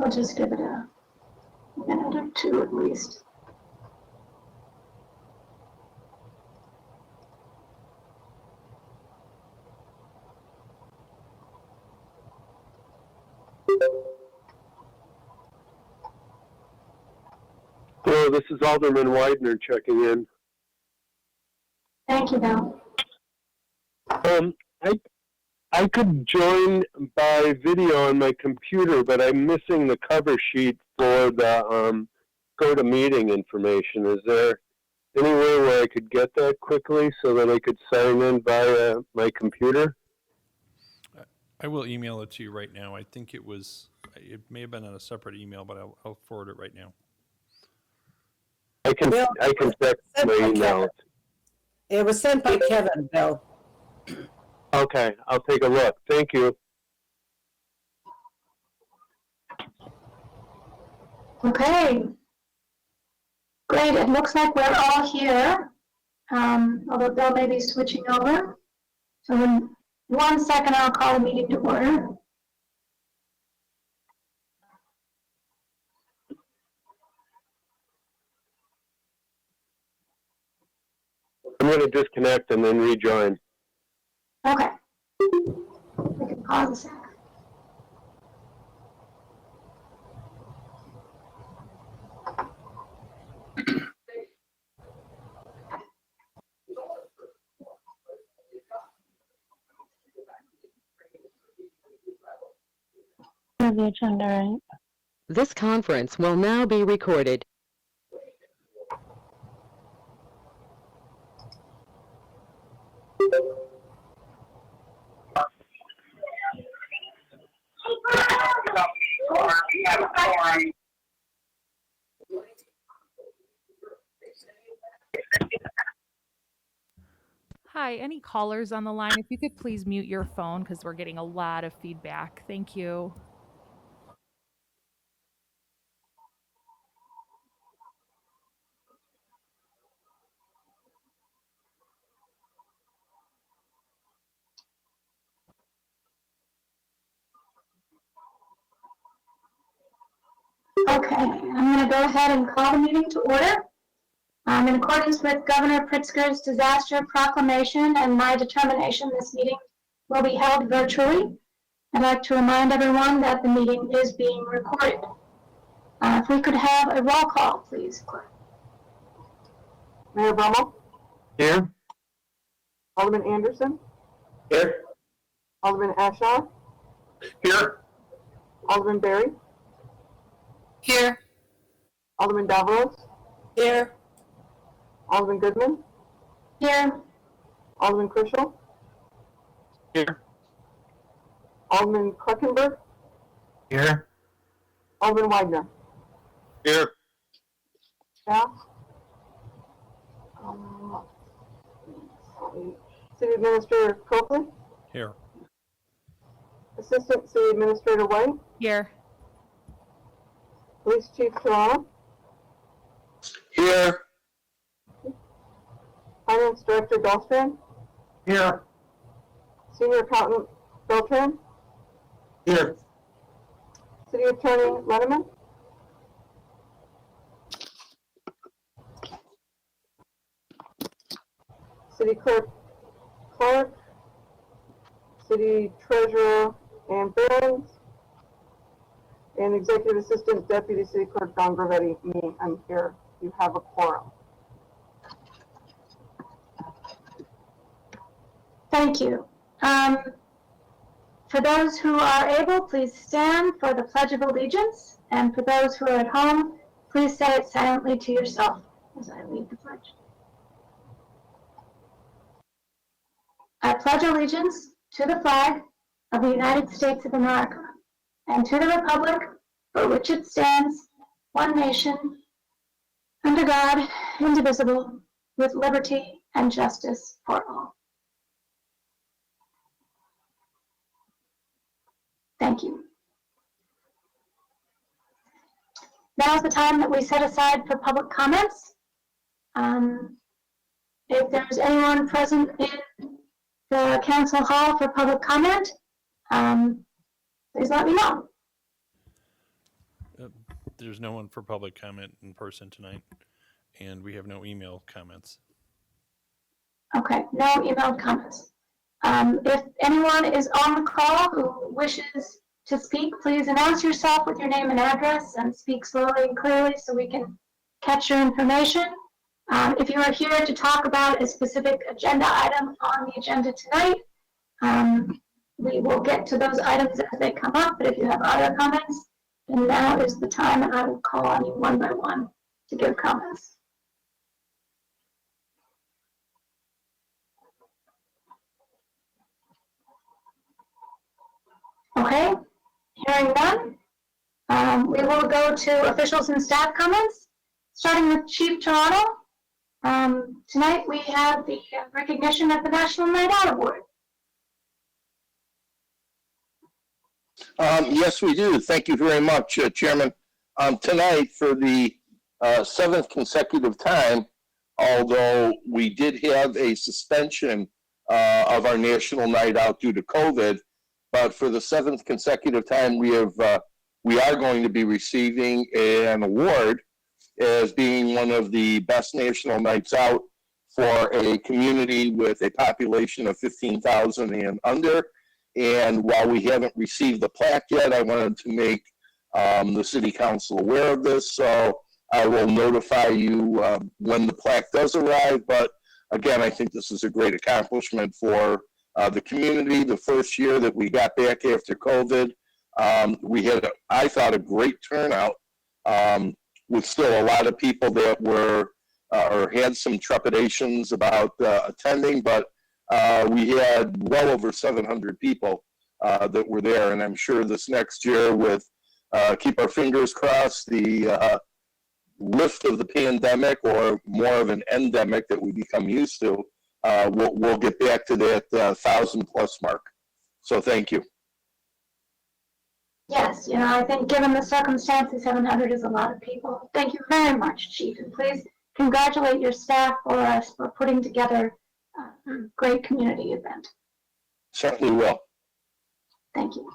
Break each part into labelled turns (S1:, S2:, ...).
S1: I'll just give it a minute or two at least.
S2: Hello, this is Alderman Wagner checking in.
S1: Thank you, Bill.
S2: I could join by video on my computer, but I'm missing the cover sheet for the GoToMeeting information. Is there any way where I could get that quickly so that I could sign in via my computer?
S3: I will email it to you right now. I think it may have been on a separate email, but I'll forward it right now.
S2: I can check my email.
S4: It was sent by Kevin, Bill.
S2: Okay, I'll take a look. Thank you.
S1: Okay. Great. It looks like we're all here, although Bill may be switching over. So in 1 second, I'll call the meeting to order.
S2: I'm going to disconnect and then rejoin.
S1: Okay. We can pause a second.
S5: The agenda, right?
S6: This conference will now be recorded.
S7: Hi, any callers on the line, if you could please mute your phone because we're getting a lot of feedback. Thank you.
S1: Okay, I'm going to go ahead and call the meeting to order. In accordance with Governor Pritzker's disaster proclamation and my determination, this meeting will be held virtually. I'd like to remind everyone that the meeting is being recorded. If we could have a roll call, please, clerk.
S8: Mayor Brummel?
S2: Here?
S8: Alderman Anderson?
S2: Here?
S8: Alderman Ashaw?
S2: Here?
S8: Alderman Berry?
S4: Here.
S8: Alderman Zabalos?
S4: Here.
S8: Alderman Goodman?
S1: Here.
S8: Alderman Krischel?
S2: Here?
S8: Alderman Kleckenberg?
S2: Here?
S8: Alderman Wagner?
S2: Here?
S8: Staff? City Administrator Copley?
S3: Here.
S8: Assistant City Administrator White?
S7: Here.
S8: Police Chief Toronto?
S2: Here?
S8: Finance Director Dahlstrom?
S2: Here?
S8: Senior Accountant Beltran?
S2: Here?
S8: City Attorney Lenneman? City Clerk Clark? City Treasurer Ann Behrens? And Executive Assistant Deputy City Clerk Don Gravetti, me, I'm here. You have a quorum.
S1: Thank you. For those who are able, please stand for the Pledge of Allegiance. And for those who are at home, please say it silently to yourself as I lead the pledge. I pledge allegiance to the flag of the United States of America and to the republic for which it stands, one nation, under God, indivisible, with liberty and justice for all. Thank you. Now is the time that we set aside for public comments. If there's anyone present in the council hall for public comment, please let me know.
S3: there's no one for public comment in person tonight, and we have no email comments.
S1: Okay, no emailed comments. If anyone is on the call who wishes to speak, please announce yourself with your name and address and speak slowly and clearly so we can catch your information. If you are here to talk about a specific agenda item on the agenda tonight, we will get to those items as they come up, but if you have other comments, then now is the time and I will call on you one by one to give comments. Okay, hearing none, we will go to officials and staff comments, starting with Chief Toronto. Tonight we have the recognition of the National Night Out Award.
S9: Yes, we do. Thank you very much, Chairman. Tonight, for the 7th consecutive time, although we did have a suspension of our National Night Out due to COVID, but for the 7th consecutive time, we are going to be receiving an award as being one of the best national nights out for a community with a population of 15,000 and under. And while we haven't received the plaque yet, I wanted to make the City Council aware of this. So I will notify you when the plaque does arrive. But again, I think this is a great accomplishment for the community. The first year that we got back after COVID, we had, I thought, a great turnout with still a lot of people that were or had some trepidations about attending, but we had well over 700 people that were there, and I'm sure this next year with, keep our fingers crossed, the lift of the pandemic or more of an endemic that we become used to, we'll get back to that 1,000+ mark. So thank you.
S1: Yes, I think given the circumstances, 700 is a lot of people. Thank you very much, Chief, and please congratulate your staff for us for putting together a great community event.
S9: Certainly will.
S1: Thank you.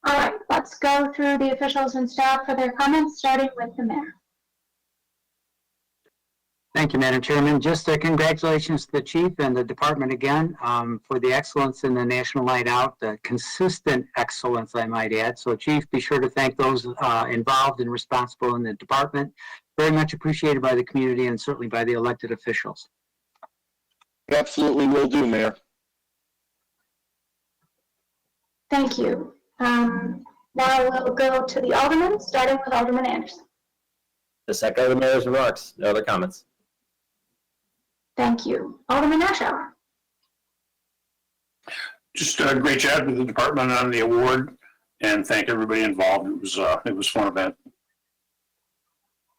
S1: All right, let's go through the officials and staff for their comments, starting with the mayor.
S10: Thank you, Madam Chairman. Just congratulations to the chief and the department again for the excellence in the National Night Out, the consistent excellence, I might add. So, Chief, be sure to thank those involved and responsible in the department. Very much appreciated by the community and certainly by the elected officials.
S9: Absolutely will do, Mayor.
S1: Thank you. Now we'll go to the aldermen, starting with Alderman Anderson.
S11: Just echo the mayor's remarks. No other comments.
S1: Thank you. Alderman Ashour.
S12: Just a great job with the department on the award, and thank everybody involved. It was a fun event.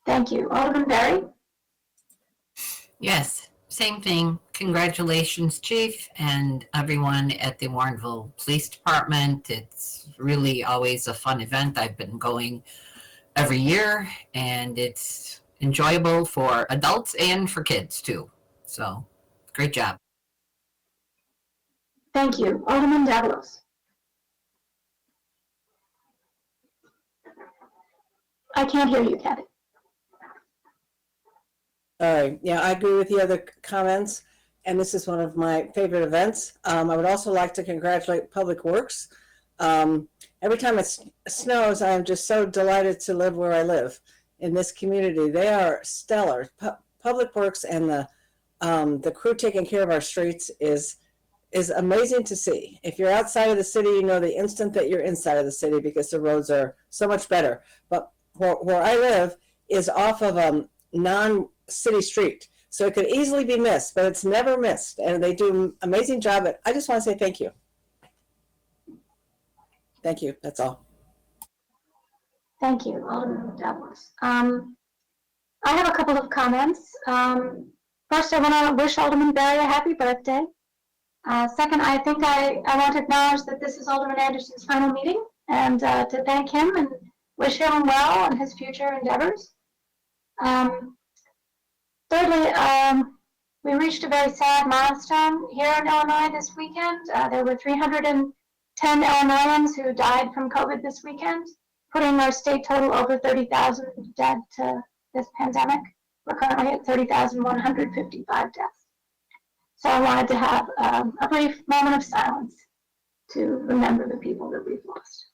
S1: Thank you. Alderman Berry.
S13: Yes, same thing. Congratulations, Chief, and everyone at the Warrenville Police Department. It's really always a fun event. I've been going every year, and it's enjoyable for adults and for kids, too. So, great job.
S1: Thank you. Alderman Zabalos. I can't hear you, Kathy.
S4: All right. Yeah, I agree with the other comments, and this is one of my favorite events. I would also like to congratulate Public Works. Every time it snows, I am just so delighted to live where I live in this community. They are stellar. Public Works and the crew taking care of our streets is amazing to see. If you're outside of the city, you know the instant that you're inside of the city because the roads are so much better. But where I live is off of a non-city street, so it could easily be missed, but it's never missed, and they do an amazing job. I just want to say thank you. Thank you. That's all.
S1: Thank you, Alderman Zabalos. I have a couple of comments. First, I want to wish Alderman Berry a happy birthday. Second, I think I want to acknowledge that this is Alderman Anderson's final meeting and to thank him and wish him well in his future endeavors. Thirdly, we reached a very sad milestone here in Illinois this weekend. There were 310 Illinoisans who died from COVID this weekend. putting our state total over 30,000 dead to this pandemic. We're currently at 30,155 deaths. So I wanted to have a brief moment of silence to remember the people that we've lost.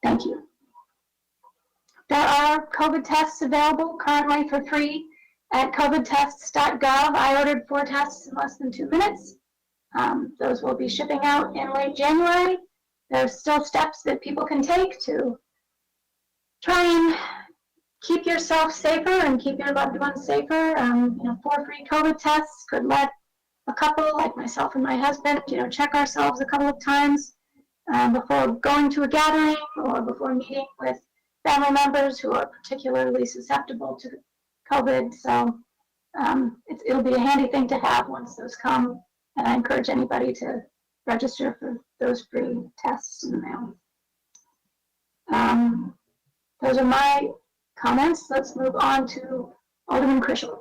S1: Thank you. There are COVID tests available currently for free at covidtests.gov. I ordered 4 tests in less than 2 minutes. Those will be shipping out in late January. There's still steps that people can take to try and keep yourself safer and keep your loved ones safer. 4 free COVID tests could let a couple, like myself and my husband, check ourselves a couple of times before going to a gathering or before meeting with family members who are particularly susceptible to COVID. So it'll be a handy thing to have once those come. And I encourage anybody to register for those free tests in the mail. Those are my comments. Let's move on to Alderman Krischel.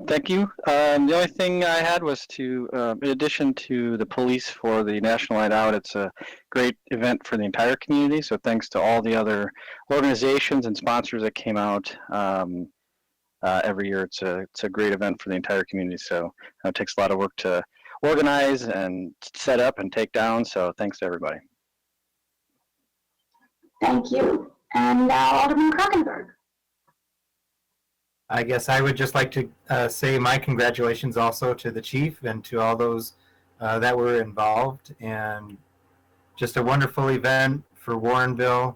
S14: Thank you. The only thing I had was to, in addition to the police for the National Night Out, it's a great event for the entire community. So thanks to all the other organizations and sponsors that came out every year. It's a great event for the entire community. So it takes a lot of work to organize and set up and take down. So thanks to everybody.
S1: Thank you. And now Alderman Krockenberg.
S15: I guess I would just like to say my congratulations also to the chief and to all those that were involved, and just a wonderful event for Warrenville.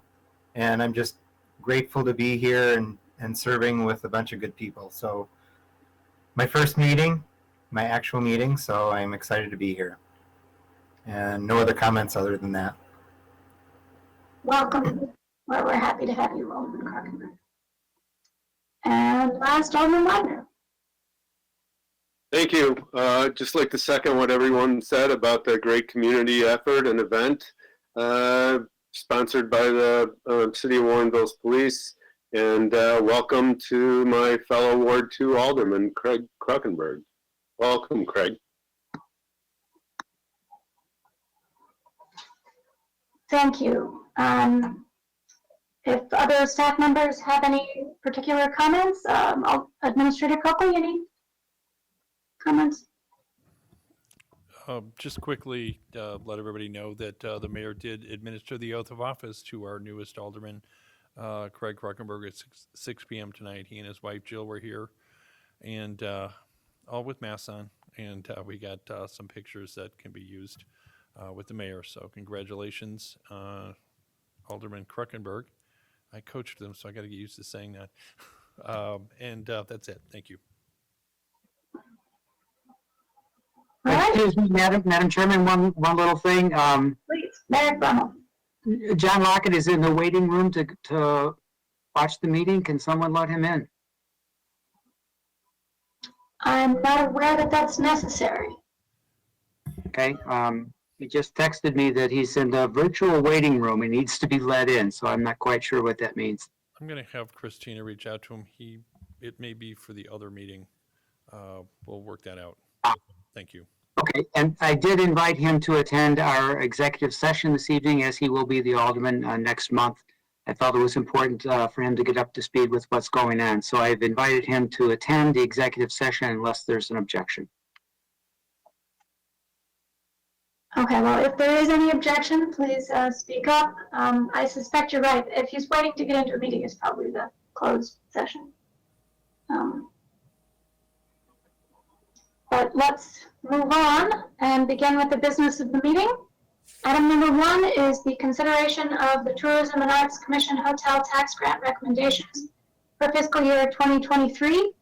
S15: And I'm just grateful to be here and serving with a bunch of good people. So my first meeting, my actual meeting, so I'm excited to be here. And no other comments other than that.
S1: Welcome. We're happy to have you, Alderman Krockenberg. And last, Alderman Wagner.
S2: Thank you. Just like to second what everyone said about the great community effort and event sponsored by the City of Warrenville's Police. And welcome to my fellow Ward 2 Alderman, Craig Krockenberg. Welcome, Craig.
S1: Thank you. If other staff members have any particular comments, Administrator Coakley, any comments?
S3: Just quickly let everybody know that the mayor did administer the oath of office to our newest alderman, Craig Krockenberg, at 6 p.m. tonight. He and his wife Jill were here, and all with masks on, and we got some pictures that can be used with the mayor. So congratulations, Alderman Krockenberg. I coached them, so I got to get used to saying that. And that's it. Thank you.
S10: Excuse me, Madam Chairman, one little thing.
S1: Please, Mayor Brummel.
S10: John Lockett is in the waiting room to watch the meeting. Can someone let him in?
S1: I'm not aware that that's necessary.
S10: Okay. He just texted me that he's in the virtual waiting room and needs to be let in, so I'm not quite sure what that means.
S3: I'm going to have Christina reach out to him. It may be for the other meeting. We'll work that out. Thank you.
S10: Okay, and I did invite him to attend our executive session this evening, as he will be the alderman next month. I felt it was important for him to get up to speed with what's going on. So I've invited him to attend the executive session unless there's an objection.
S1: Okay, well, if there is any objection, please speak up. I suspect you're right. If he's waiting to get into a meeting, it's probably the closed session. But let's move on and begin with the business of the meeting. Item number 1 is the consideration of the Tourism and Arts Commission Hotel Tax Grant recommendations for fiscal year 2023.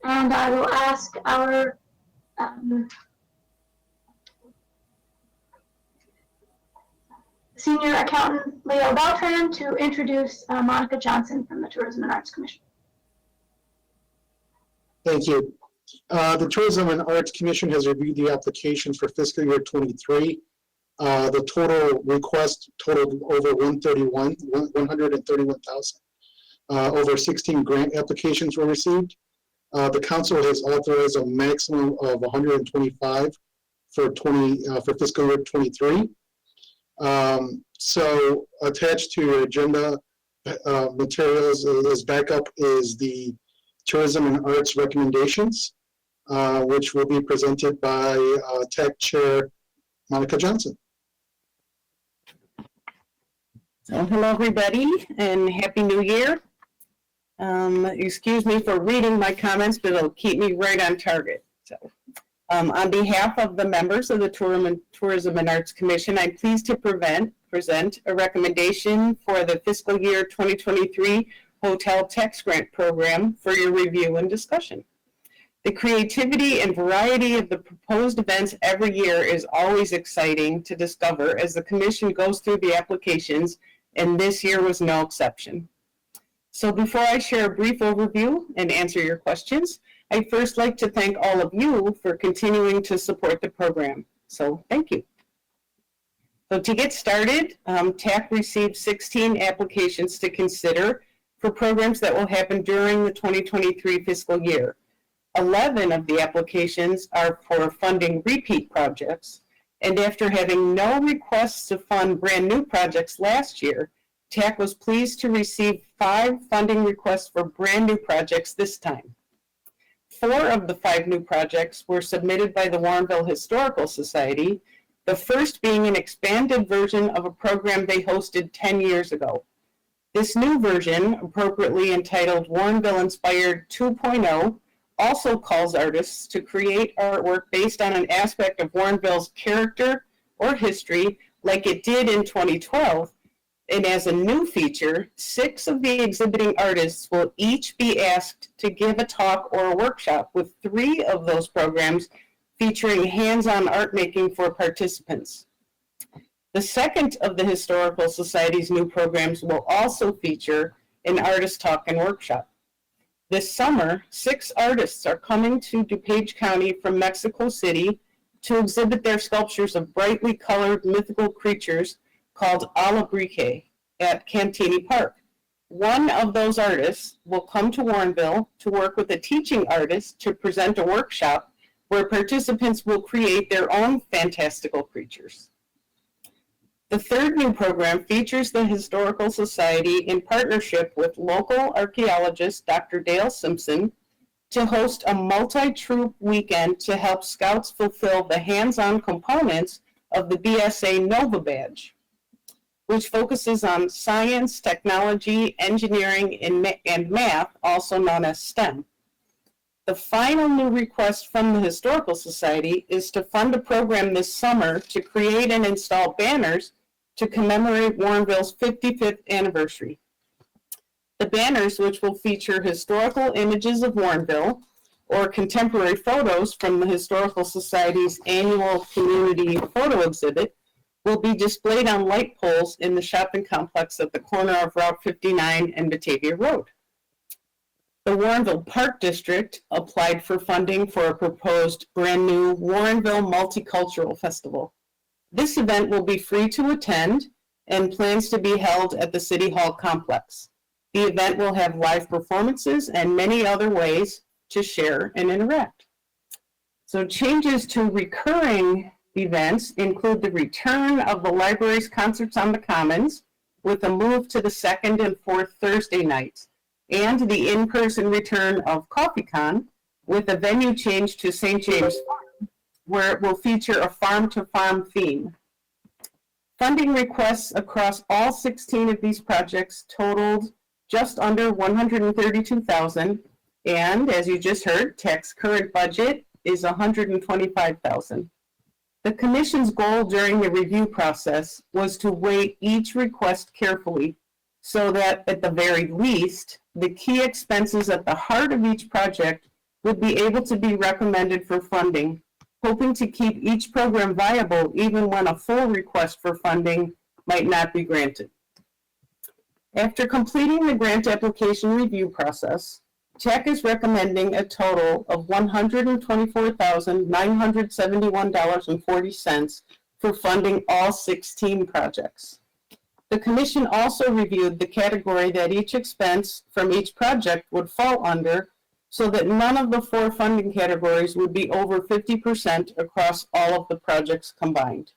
S1: And I will ask our Senior Accountant Leo Beltran to introduce Monica Johnson from the Tourism and Arts Commission.
S16: Thank you. The Tourism and Arts Commission has reviewed the applications for fiscal year 23. The total request totaled over 131,000. over 16 grant applications were received. The council has authorized a maximum of 125 for fiscal year 23. So attached to your agenda materials as backup is the tourism and arts recommendations, which will be presented by TAC Chair Monica Johnson.
S17: So hello everybody and Happy New Year. Excuse me for reading my comments, but it'll keep me right on target. So on behalf of the members of the Tourism and Arts Commission, I'm pleased to present a recommendation for the fiscal year 2023 Hotel Tax Grant Program for your review and discussion. The creativity and variety of the proposed events every year is always exciting to discover as the Commission goes through the applications, and this year was no exception. So before I share a brief overview and answer your questions, I'd first like to thank all of you for continuing to support the program. So thank you. So to get started, TAC received 16 applications to consider for programs that will happen during the 2023 fiscal year. 11 of the applications are for funding repeat projects, and after having no requests to fund brand new projects last year, TAC was pleased to receive 5 funding requests for brand new projects this time. 4 of the 5 new projects were submitted by the Warrenville Historical Society, the first being an expanded version of a program they hosted 10 years ago. This new version, appropriately entitled Warrenville Inspired 2.0, also calls artists to create artwork based on an aspect of Warrenville's character or history like it did in 2012. And as a new feature, 6 of the exhibiting artists will each be asked to give a talk or a workshop, with 3 of those programs featuring hands-on art making for participants. The second of the Historical Society's new programs will also feature an artist talk and workshop. This summer, 6 artists are coming to DuPage County from Mexico City to exhibit their sculptures of brightly colored mythical creatures called Alabrique at Cantini Park. One of those artists will come to Warrenville to work with a teaching artist to present a workshop where participants will create their own fantastical creatures. The third new program features the Historical Society in partnership with local archaeologist Dr. Dale Simpson to host a multi-troop weekend to help scouts fulfill the hands-on components of the BSA Nova Badge, which focuses on science, technology, engineering, and math, also known as STEM. The final new request from the Historical Society is to fund a program this summer to create and install banners to commemorate Warrenville's 55th anniversary. The banners, which will feature historical images of Warrenville or contemporary photos from the Historical Society's annual community photo exhibit, will be displayed on light poles in the shopping complex at the corner of Route 59 and Batavia Road. The Warrenville Park District applied for funding for a proposed brand new Warrenville Multicultural Festival. This event will be free to attend and plans to be held at the City Hall complex. The event will have live performances and many other ways to share and interact. So changes to recurring events include the return of the library's Concerts on the Commons with a move to the 2nd and 4th Thursday nights, and the in-person return of CoffeeCon with a venue change to St. James Farm, where it will feature a farm-to-farm theme. Funding requests across all 16 of these projects totaled just under $132,000, and as you just heard, TAC's current budget is $125,000. The Commission's goal during the review process was to weigh each request carefully so that, at the very least, the key expenses at the heart of each project would be able to be recommended for funding, hoping to keep each program viable even when a full request for funding might not be granted. After completing the grant application review process, TAC is recommending a total of $124,971.40 for funding all 16 projects. The commission also reviewed the category that each expense from each project would fall under so that none of the 4 funding categories would be over 50% across all of the projects combined.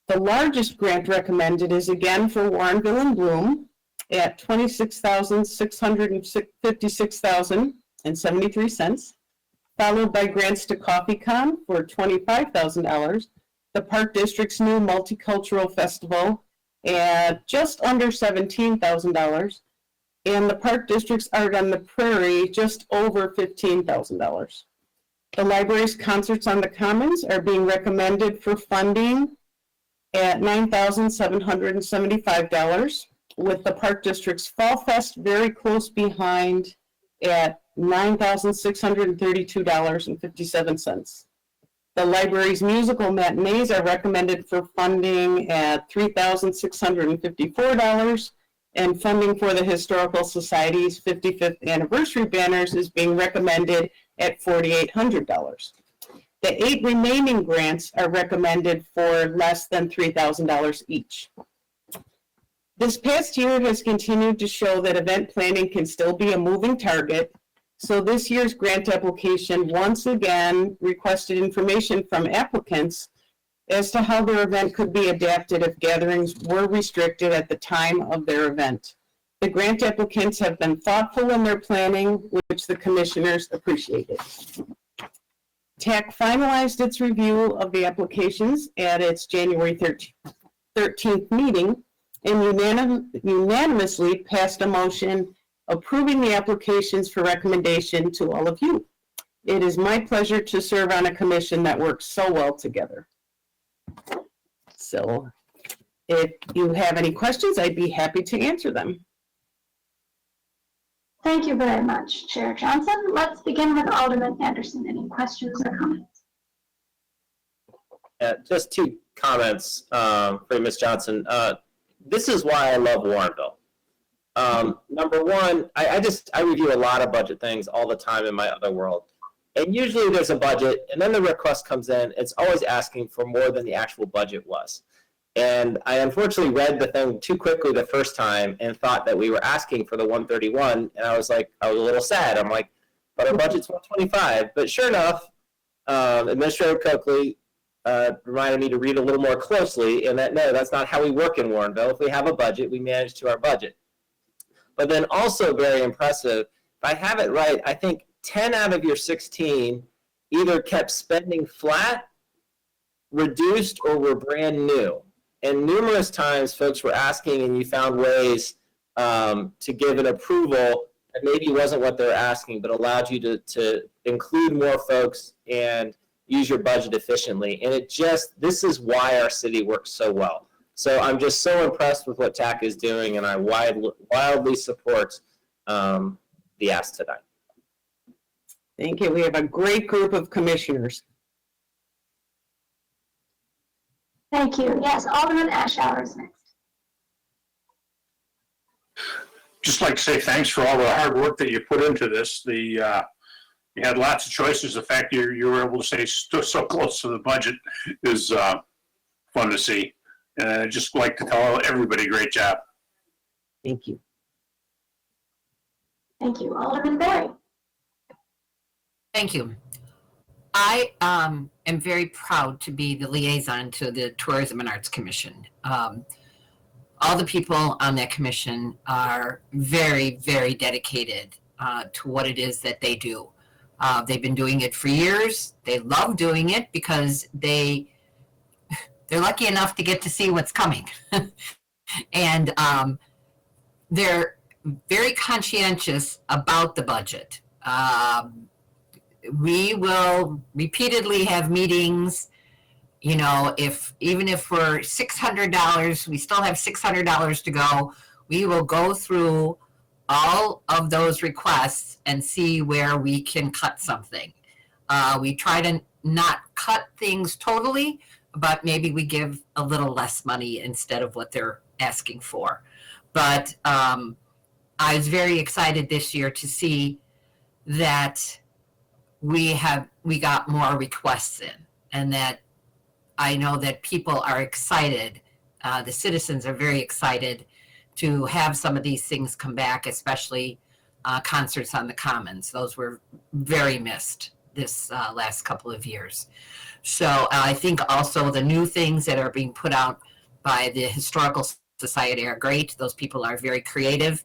S17: The largest grant recommended is again for Warrenville and Bloom at $26,656,073, followed by grants to CoffeeCon for $25,000, the Park District's new Multicultural Festival at just under $17,000, and the Park District's Art on the Prairie just over $15,000. The library's Concerts on the Commons are being recommended for funding at $9,775, with the Park District's Fall Fest very close behind at $9,632.57. The library's musical matinees are recommended for funding at $3,654, and funding for the Historical Society's 55th anniversary banners is being recommended at $4,800. The 8 remaining grants are recommended for less than $3,000 each. This past year has continued to show that event planning can still be a moving target. So this year's grant application once again requested information from applicants as to how their event could be adapted if gatherings were restricted at the time of their event. The grant applicants have been thoughtful in their planning, which the commissioners appreciated. TAC finalized its review of the applications at its January 13th meeting and unanimously passed a motion approving the applications for recommendation to all of you. It is my pleasure to serve on a commission that works so well together. So if you have any questions, I'd be happy to answer them.
S1: Thank you very much, Chair Johnson. Let's begin with Alderman Anderson. Any questions or comments?
S11: Just 2 comments for Ms. Johnson. This is why I love Warrenville. Number one, I review a lot of budget things all the time in my other world. And usually there's a budget, and then the request comes in. It's always asking for more than the actual budget was. And I unfortunately read the thing too quickly the first time and thought that we were asking for the 131, and I was a little sad. I'm like, but our budget's 125. But sure enough, Administrator Coakley reminded me to read a little more closely, and that no, that's not how we work in Warrenville. If we have a budget, we manage to our budget. But then also very impressive, if I have it right, I think 10 out of your 16 either kept spending flat, reduced, or were brand new. And numerous times folks were asking and you found ways to give an approval that maybe wasn't what they were asking, but allowed you to include more folks and use your budget efficiently. And this is why our city works so well. So I'm just so impressed with what TAC is doing, and I wildly support the ask tonight.
S17: Thank you. We have a great group of commissioners.
S1: Thank you. Yes, Alderman Ashour is next.
S12: Just like to say thanks for all the hard work that you put into this. You had lots of choices. The fact you were able to stay so close to the budget is fun to see. And I'd just like to tell everybody, great job.
S17: Thank you.
S1: Thank you. Alderman Berry.
S13: Thank you. I am very proud to be the liaison to the Tourism and Arts Commission. All the people on that commission are very, very dedicated to what it is that they do. They've been doing it for years. They love doing it because they're lucky enough to get to see what's coming. And they're very conscientious about the budget. We will repeatedly have meetings, even if we're $600, we still have $600 to go. We will go through all of those requests and see where we can cut something. We try to not cut things totally, but maybe we give a little less money instead of what they're asking for. But I was very excited this year to see that we got more requests in, and that I know that people are excited the citizens are very excited to have some of these things come back, especially concerts on the Commons. Those were very missed this last couple of years. So I think also the new things that are being put out by the Historical Society are great. Those people are very creative.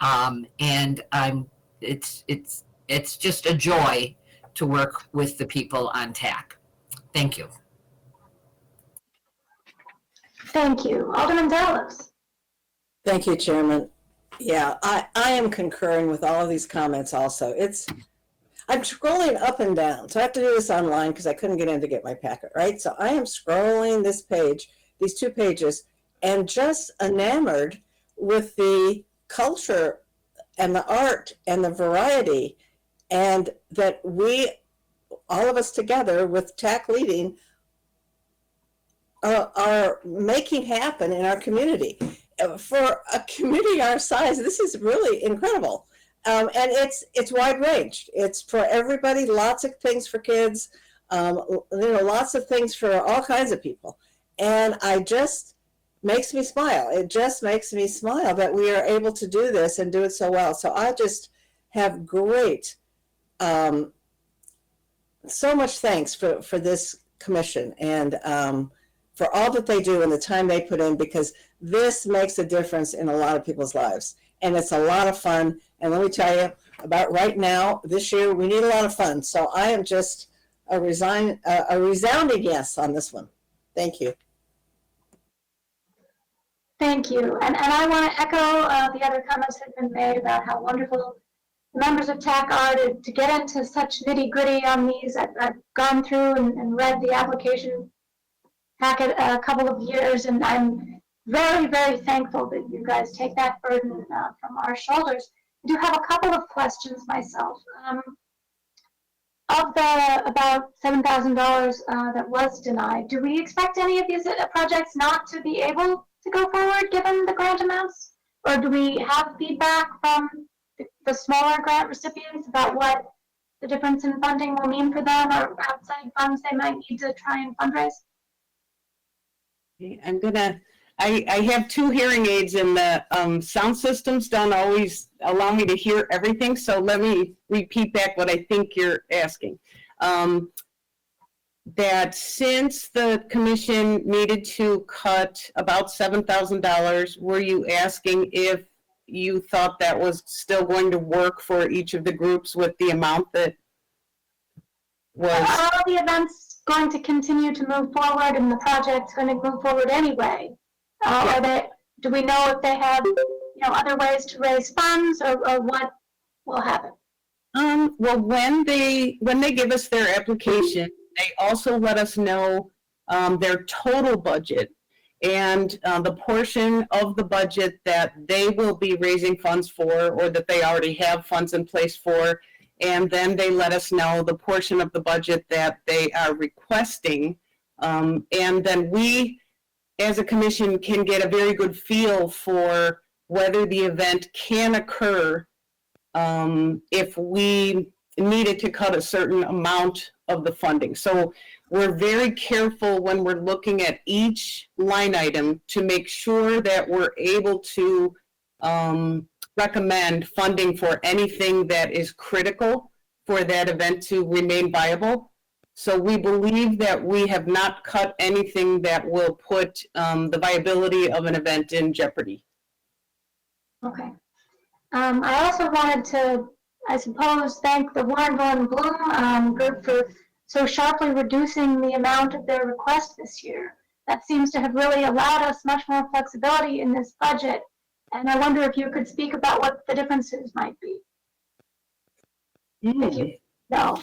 S13: And it's just a joy to work with the people on TAC. Thank you.
S1: Thank you. Alderman Zabalos.
S4: Thank you, Chairman. Yeah, I am concurring with all of these comments also. I'm scrolling up and down. So I have to do this online because I couldn't get in to get my packet, right? So I am scrolling this page, these 2 pages, and just enamored with the culture and the art and the variety, and that we, all of us together with TAC leading, are making happen in our community. For a community our size, this is really incredible. And it's wide range. It's for everybody, lots of things for kids, lots of things for all kinds of people. And makes me smile. It just makes me smile that we are able to do this and do it so well. So I just have great, so much thanks for this commission and for all that they do and the time they put in, because this makes a difference in a lot of people's lives. And it's a lot of fun. And let me tell you about right now, this year, we need a lot of fun. So I am just a resounding yes on this one. Thank you.
S1: Thank you. And I want to echo the other comments that have been made about how wonderful the members of TAC are to get into such nitty-gritty on these. I've gone through and read the application packet a couple of years, and I'm very, very thankful that you guys take that burden from our shoulders. I do have a couple of questions myself. Of the about $7,000 that was denied, do we expect any of these projects not to be able to go forward given the grant amounts? Or do we have feedback from the smaller grant recipients about what the difference in funding will mean for them, or outside funds they might need to try and fundraise?
S17: I have 2 hearing aids, and the sound systems don't always allow me to hear everything. So let me repeat back what I think you're asking. That since the commission needed to cut about $7,000, were you asking if you thought that was still going to work for each of the groups with the amount that was?
S1: Are all the events going to continue to move forward, and the project's going to move forward anyway? Do we know if they have other ways to raise funds, or what will happen?
S17: Well, when they give us their application, they also let us know their total budget and the portion of the budget that they will be raising funds for, or that they already have funds in place for. And then they let us know the portion of the budget that they are requesting. And then we, as a commission, can get a very good feel for whether the event can occur if we needed to cut a certain amount of the funding. So we're very careful when we're looking at each line item to make sure that we're able to recommend funding for anything that is critical for that event to remain viable. So we believe that we have not cut anything that will put the viability of an event in jeopardy.
S1: Okay. I also wanted to, I suppose, thank the Warrenville and Bloom group for so sharply reducing the amount of their request this year. That seems to have really allowed us much more flexibility in this budget. And I wonder if you could speak about what the differences might be. If you know.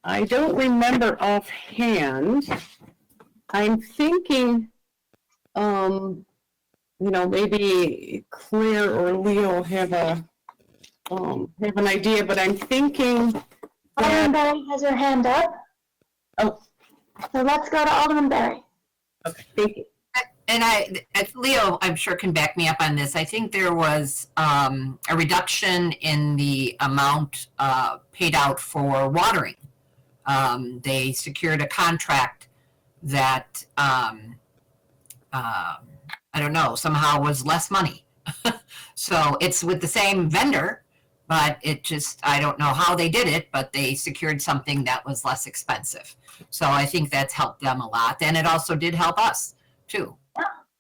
S17: I don't remember offhand. I'm thinking, maybe Claire or Leo have an idea, but I'm thinking
S1: Alderman Berry has her hand up.
S17: Oh.
S1: So let's go to Alderman Berry.
S17: Okay, thank you.
S13: And Leo, I'm sure, can back me up on this. I think there was a reduction in the amount paid out for watering. They secured a contract that I don't know, somehow was less money. So it's with the same vendor, but it just, I don't know how they did it, but they secured something that was less expensive. So I think that's helped them a lot. And it also did help us too.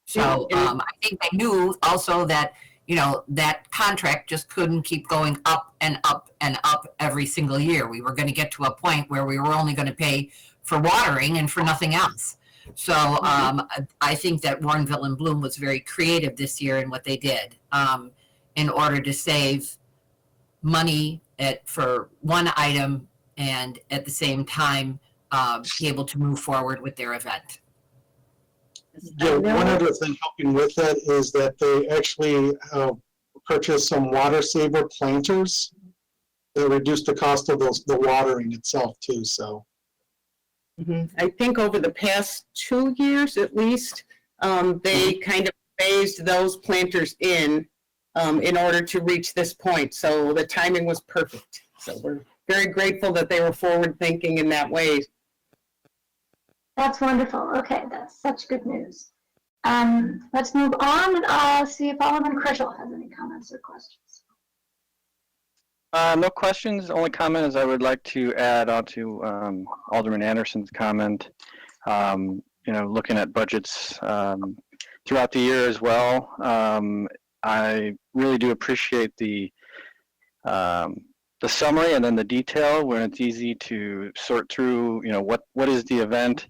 S13: So I think they knew also that, you know, that contract just couldn't keep going up and up and up every single year. We were going to get to a point where we were only going to pay for watering and for nothing else. So I think that Warrenville and Bloom was very creative this year in what they did in order to save money for one item and at the same time be able to move forward with their event.
S16: Yeah, one other thing helping with that is that they actually purchased some water saver planters that reduce the cost of the watering itself too. So.
S17: I think over the past 2 years at least, they kind of phased those planters in order to reach this point. So the timing was perfect. So we're very grateful that they were forward thinking in that way.
S1: That's wonderful. Okay, that's such good news. Let's move on and see if Alderman Krischel has any comments or questions.
S14: No questions. The only comment is I would like to add on to Alderman Anderson's comment. You know, looking at budgets throughout the year as well. I really do appreciate the summary and then the detail when it's easy to sort through. You know, what is the event?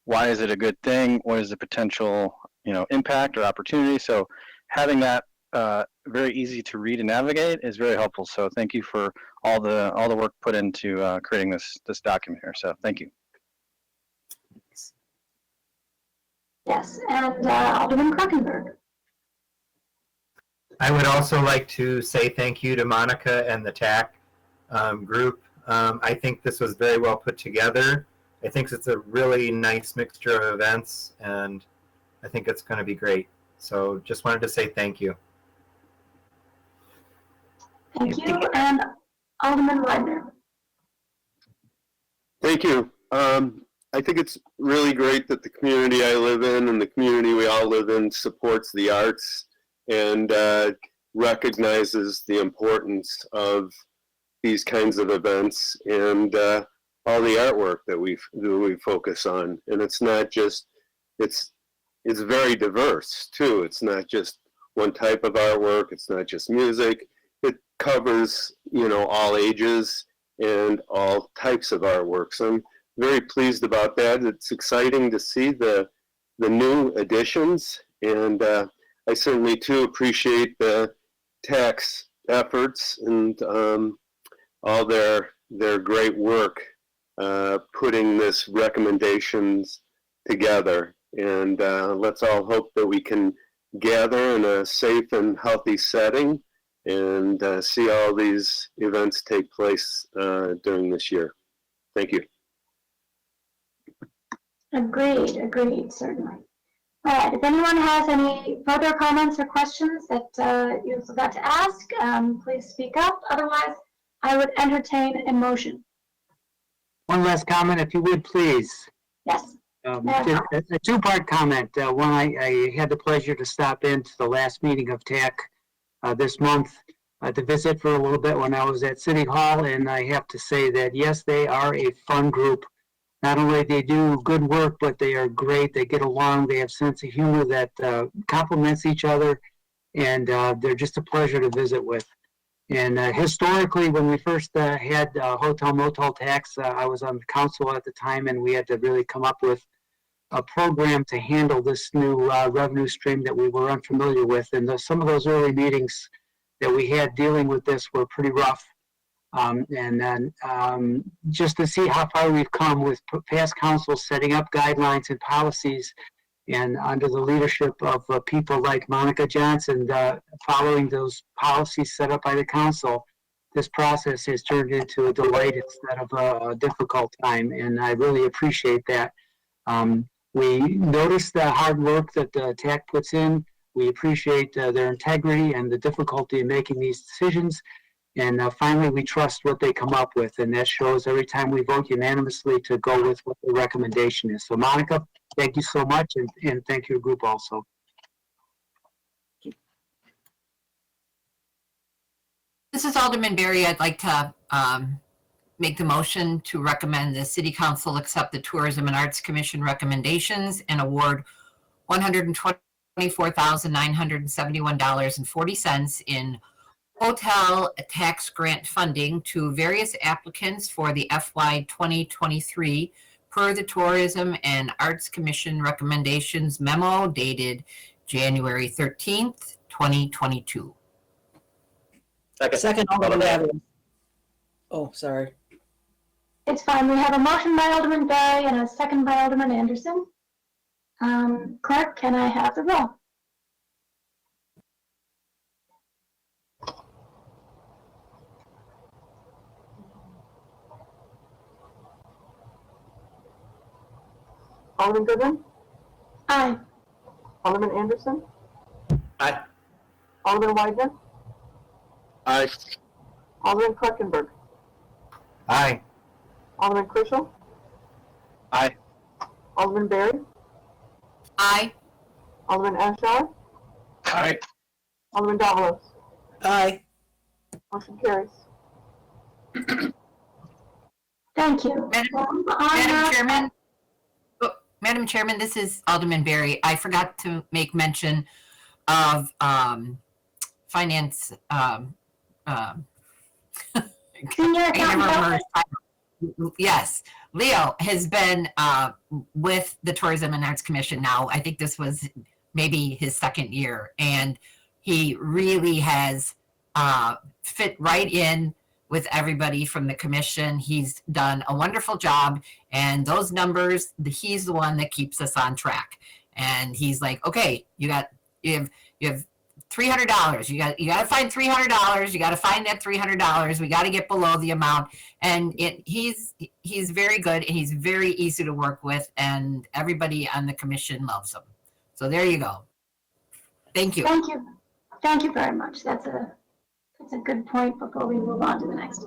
S14: Why is it a good thing? What is the potential, you know, impact or opportunity? So having that very easy to read and navigate is very helpful. So thank you for all the work put into creating this document here. So thank you.
S1: Yes, and Alderman Krockenberg.
S15: I would also like to say thank you to Monica and the TAC group. I think this was very well put together. I think it's a really nice mixture of events, and I think it's going to be great. So just wanted to say thank you.
S1: Thank you, and Alderman Wagner.
S2: Thank you. I think it's really great that the community I live in and the community we all live in supports the arts and recognizes the importance of these kinds of events and all the artwork that we focus on. And it's not just, it's very diverse too. It's not just one type of artwork. It's not just music. It covers, you know, all ages and all types of artwork. So I'm very pleased about that. It's exciting to see the new additions, and I certainly too appreciate the TAC's efforts and all their great work putting this recommendations together. And let's all hope that we can gather in a safe and healthy setting and see all these events take place during this year. Thank you.
S1: Agreed, certainly. All right, if anyone has any further comments or questions that you forgot to ask, please speak up. Otherwise, I would entertain a motion.
S10: One last comment, if you would, please.
S1: Yes.
S10: A two-part comment. One, I had the pleasure to stop into the last meeting of TAC this month to visit for a little bit when I was at City Hall, and I have to say that, yes, they are a fun group. Not only they do good work, but they are great. They get along. They have a sense of humor that complements each other, and they're just a pleasure to visit with. And historically, when we first had hotel motel tax, I was on the council at the time, and we had to really come up with a program to handle this new revenue stream that we were unfamiliar with. And some of those early meetings that we had dealing with this were pretty rough. And then just to see how far we've come with past councils setting up guidelines and policies, and under the leadership of people like Monica Johnson, following those policies set up by the council, this process has turned into a delight instead of a difficult time, and I really appreciate that. We notice the hard work that the TAC puts in. We appreciate their integrity and the difficulty in making these decisions. And finally, we trust what they come up with, and that shows every time we vote unanimously to go with what the recommendation is. So Monica, thank you so much, and thank your group also.
S13: This is Alderman Berry. I'd like to make the motion to recommend the City Council accept the Tourism and Arts Commission recommendations and award $124,971.40 in hotel tax grant funding to various applicants for the FY 2023 per the Tourism and Arts Commission recommendations memo dated January 13th, 2022.
S4: Second, Alderman Zabalos. Oh, sorry.
S1: It's fine. We have a motion by Alderman Berry and a second by Alderman Anderson. Clerk, can I have the roll?
S8: Alderman Goodwin?
S1: Aye.
S8: Alderman Anderson?
S11: Aye.
S8: Alderman Wagner?
S9: Aye.
S8: Alderman Krickenberg?
S15: Aye.
S8: Alderman Krischel?
S14: Aye.
S8: Alderman Berry?
S13: Aye.
S8: Alderman Ashaw?
S12: Aye.
S8: Alderman Zabalos?
S4: Aye.
S8: Motion carries.
S1: Thank you.
S13: Madam Chairman, this is Alderman Berry. I forgot to make mention of finance. Yes, Leo has been with the Tourism and Arts Commission now. I think this was maybe his second year, and he really has fit right in with everybody from the commission. He's done a wonderful job, and those numbers, he's the one that keeps us on track. And he's like, okay, you have $300. You got to find $300. You got to find that $300. We got to get below the amount. And he's very good, and he's very easy to work with, and everybody on the commission loves him. So there you go. Thank you.
S1: Thank you. Thank you very much. That's a good point before we move on to the next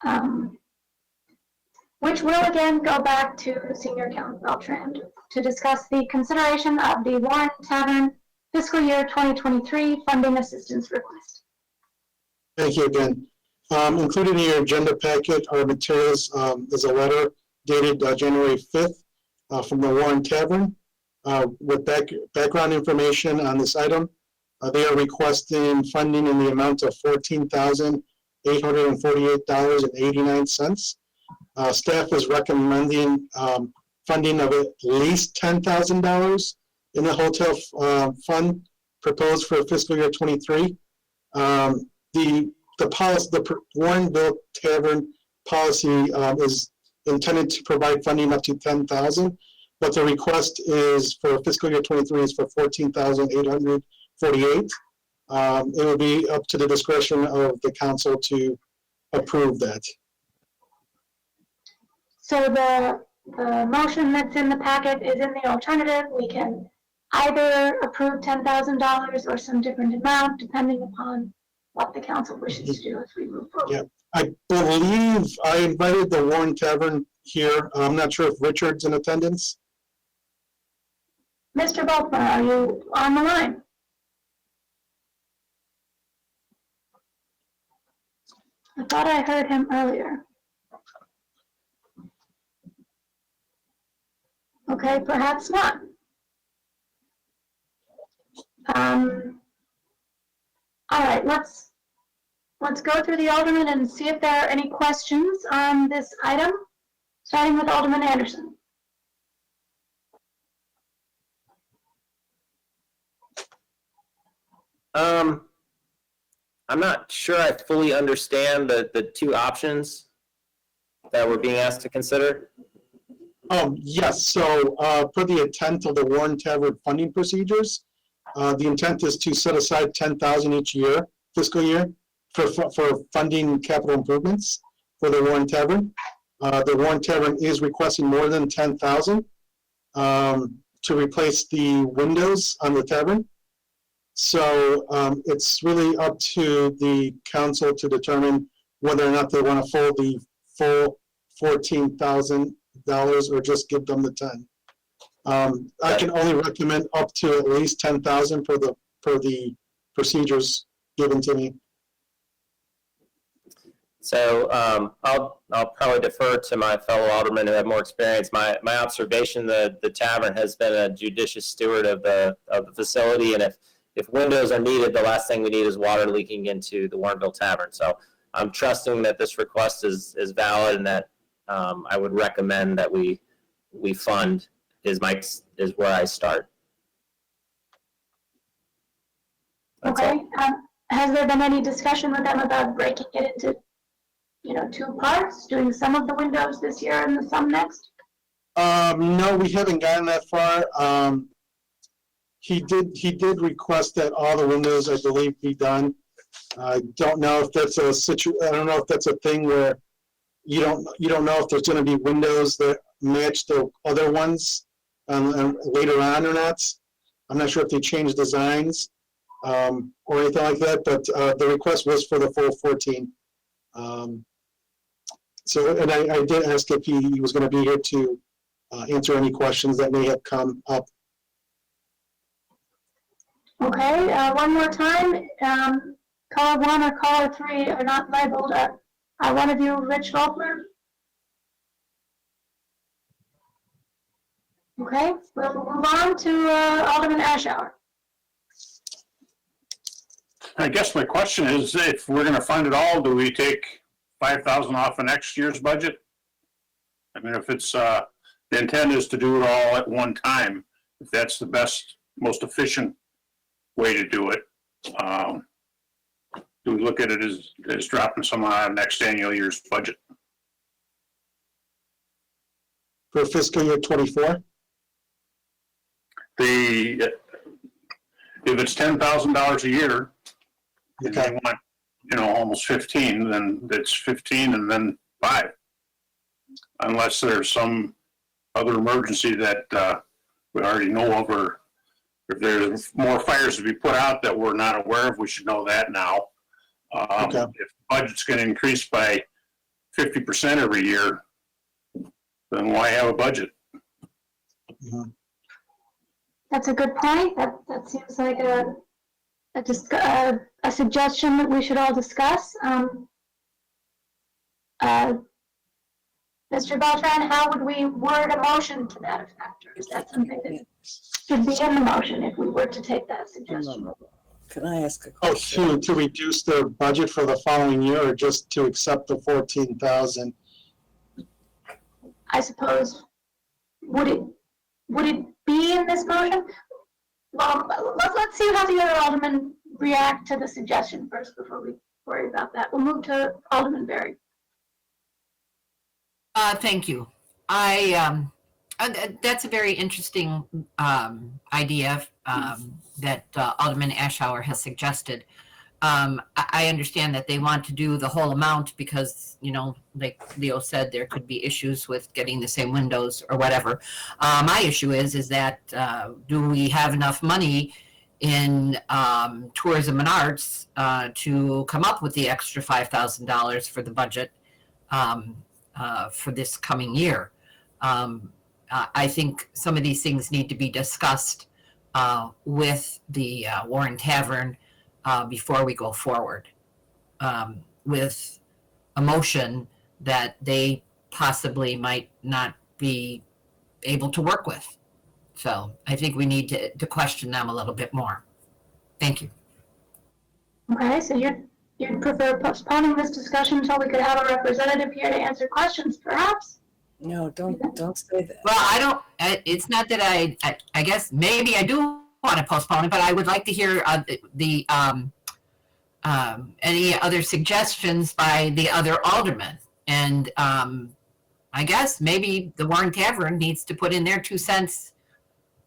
S1: item. Which will again go back to Senior Accountant Beltran to discuss the consideration of the Warren Tavern fiscal year 2023 funding assistance request.
S16: Thank you again. Included in your agenda packet are materials is a letter dated January 5th from the Warren Tavern with background information on this item. They are requesting funding in the amount of $14,848.89. Staff is recommending funding of at least $10,000 in the hotel fund proposed for fiscal year 23. The Warrenville Tavern policy is intended to provide funding up to $10,000, but the request is for fiscal year 23 is for $14,848. It will be up to the discretion of the council to approve that.
S1: So the motion that's in the packet is in the alternative. We can either approve $10,000 or some different amount, depending upon what the council wishes to do as we move forward.
S16: Yeah, I believe I invited the Warren Tavern here. I'm not sure if Richard's in attendance.
S1: Mr. Boltman, are you on the line? I thought I heard him earlier. Okay, perhaps not. All right, let's go through the aldermen and see if there are any questions on this item, starting with Alderman Anderson.
S11: I'm not sure I fully understand the two options that we're being asked to consider.
S16: Yes, so per the intent of the Warren Tavern funding procedures, the intent is to set aside $10,000 each year, fiscal year, for funding capital improvements for the Warren Tavern. The Warren Tavern is requesting more than $10,000 to replace the windows on the tavern. So it's really up to the council to determine whether or not they want to fold the full $14,000 or just give them the 10. I can only recommend up to at least 10,000 for the procedures given to me.
S11: So I'll probably defer to my fellow aldermen who have more experience. My observation, the Tavern has been a judicious steward of the facility, and if windows are needed, the last thing we need is water leaking into the Warrenville Tavern. So I'm trusting that this request is valid, and that I would recommend that we fund is where I start. That's
S1: Okay. Has there been any discussion with them about breaking it into, two parts, doing some of the windows this year and some next?
S16: No, we haven't gotten that far. He did request that all the windows, I believe, be done. I don't know if that's I don't know if that's a thing where you don't know if there's going to be windows that match the other ones later on or not. I'm not sure if they changed designs or anything like that, but the request was for the full 14. And I did ask if he was going to be here to answer any questions that may have come up.
S1: Okay, one more time. Caller 1 or caller 3 are not labeled. One of you, Rich Volkmer? Okay, we'll move on to Alderman Ashour.
S12: I guess my question is, if we're going to fund it all, do we take 5,000 off of next year's budget? I mean, if it's the intent is to do it all at one time, if that's the best, most efficient way to do it, do we look at it as dropping some out of next annual year's budget?
S16: For fiscal year 24?
S12: If it's $10,000 a year, and they want, almost 15, then it's 15 and then 5. Unless there's some other emergency that we already know of, or if there's more fires to be put out that we're not aware of, we should know that now. If the budget's going to increase by 50% every year, then why have a budget?
S16: Mm-hmm.
S1: That's a good point. That seems like a suggestion that we should all discuss. Mr. Beltran, how would we word a motion to that effect? Or is that something that should be in the motion if we were to take that suggestion?
S4: Can I ask a question?
S16: Oh, to reduce the budget for the following year, or just to accept the 14,000?
S1: I suppose, would it be in this motion? Well, let's see how the other aldermen react to the suggestion first before we worry about that. We'll move to Alderman Berry.
S13: Thank you. That's a very interesting idea that Alderman Ashour has suggested. I understand that they want to do the whole amount because, like Leo said, there could be issues with getting the same windows or whatever. My issue is that do we have enough money in tourism and arts to come up with the extra $5,000 for the budget for this coming year? I think some of these things need to be discussed with the Warren Tavern before we go forward with a motion that they possibly might not be able to work with. So I think we need to question them a little bit more. Thank you.
S1: Okay, so you'd prefer postponing this discussion until we could have a representative here to answer questions, perhaps?
S4: No, don't say that.
S13: Well, I don't. It's not that I guess maybe I do want to postpone it, but I would like to hear any other suggestions by the other aldermen. And I guess maybe the Warren Tavern needs to put in their 2 cents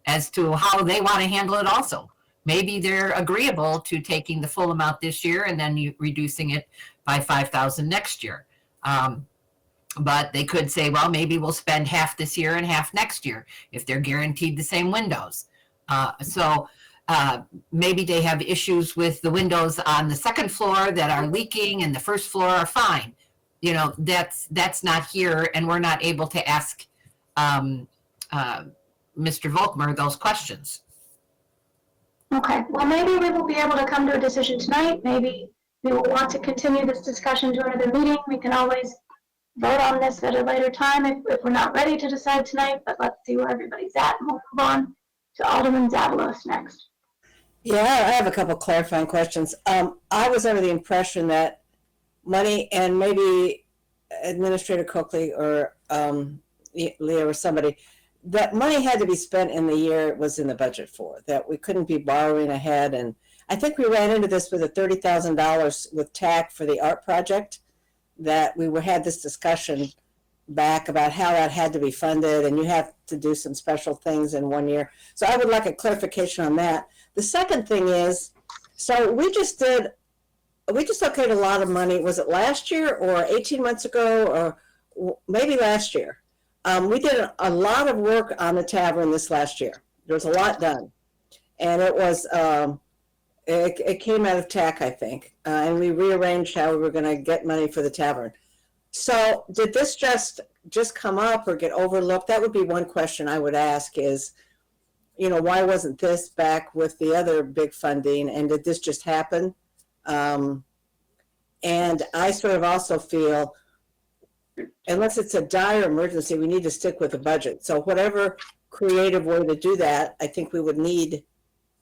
S13: as to how they want to handle it also. Maybe they're agreeable to taking the full amount this year and then reducing it by 5,000 next year. But they could say, well, maybe we'll spend half this year and half next year if they're guaranteed the same windows. So maybe they have issues with the windows on the second floor that are leaking and the first floor are fine. You know, that's not here, and we're not able to ask Mr. Volkmer those questions.
S1: Okay, well, maybe we will be able to come to a decision tonight. Maybe we will want to continue this discussion to another meeting. We can always vote on this at a later time if we're not ready to decide tonight, but let's see where everybody's at. We'll move on to Alderman Zabalos next.
S4: Yeah, I have a couple clarifying questions. I was under the impression that money, and maybe Administrator Coakley or Leah or somebody, that money had to be spent in the year it was in the budget for, that we couldn't be borrowing ahead. And I think we ran into this with the $30,000 with TAC for the art project, that we had this discussion back about how that had to be funded, and you have to do some special things in 1 year. So I would like a clarification on that. The second thing is, so we just okayed a lot of money. Was it last year or 18 months ago, or maybe last year? We did a lot of work on the Tavern this last year. There was a lot done, and it was it came out of TAC, I think, and we rearranged how we were going to get money for the Tavern. So did this just come up or get overlooked? That would be one question I would ask is, you know, why wasn't this back with the other big funding, and did this just happen? And I sort of also feel, unless it's a dire emergency, we need to stick with the budget. So whatever creative way to do that, I think we would need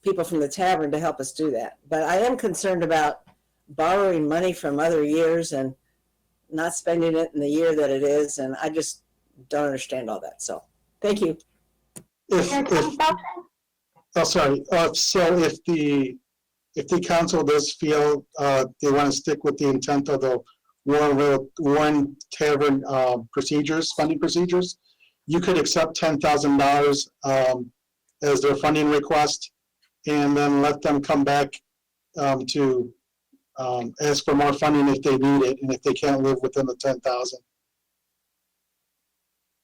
S4: people from the Tavern to help us do that. But I am concerned about borrowing money from other years and not spending it in the year that it is, and I just don't understand all that. So, thank you.
S16: So if the council does feel they want to stick with the intent of the Warren Tavern funding procedures, you could accept $10,000 as their funding request, and then let them come back to ask for more funding if they need it, and if they can't live within the 10,000.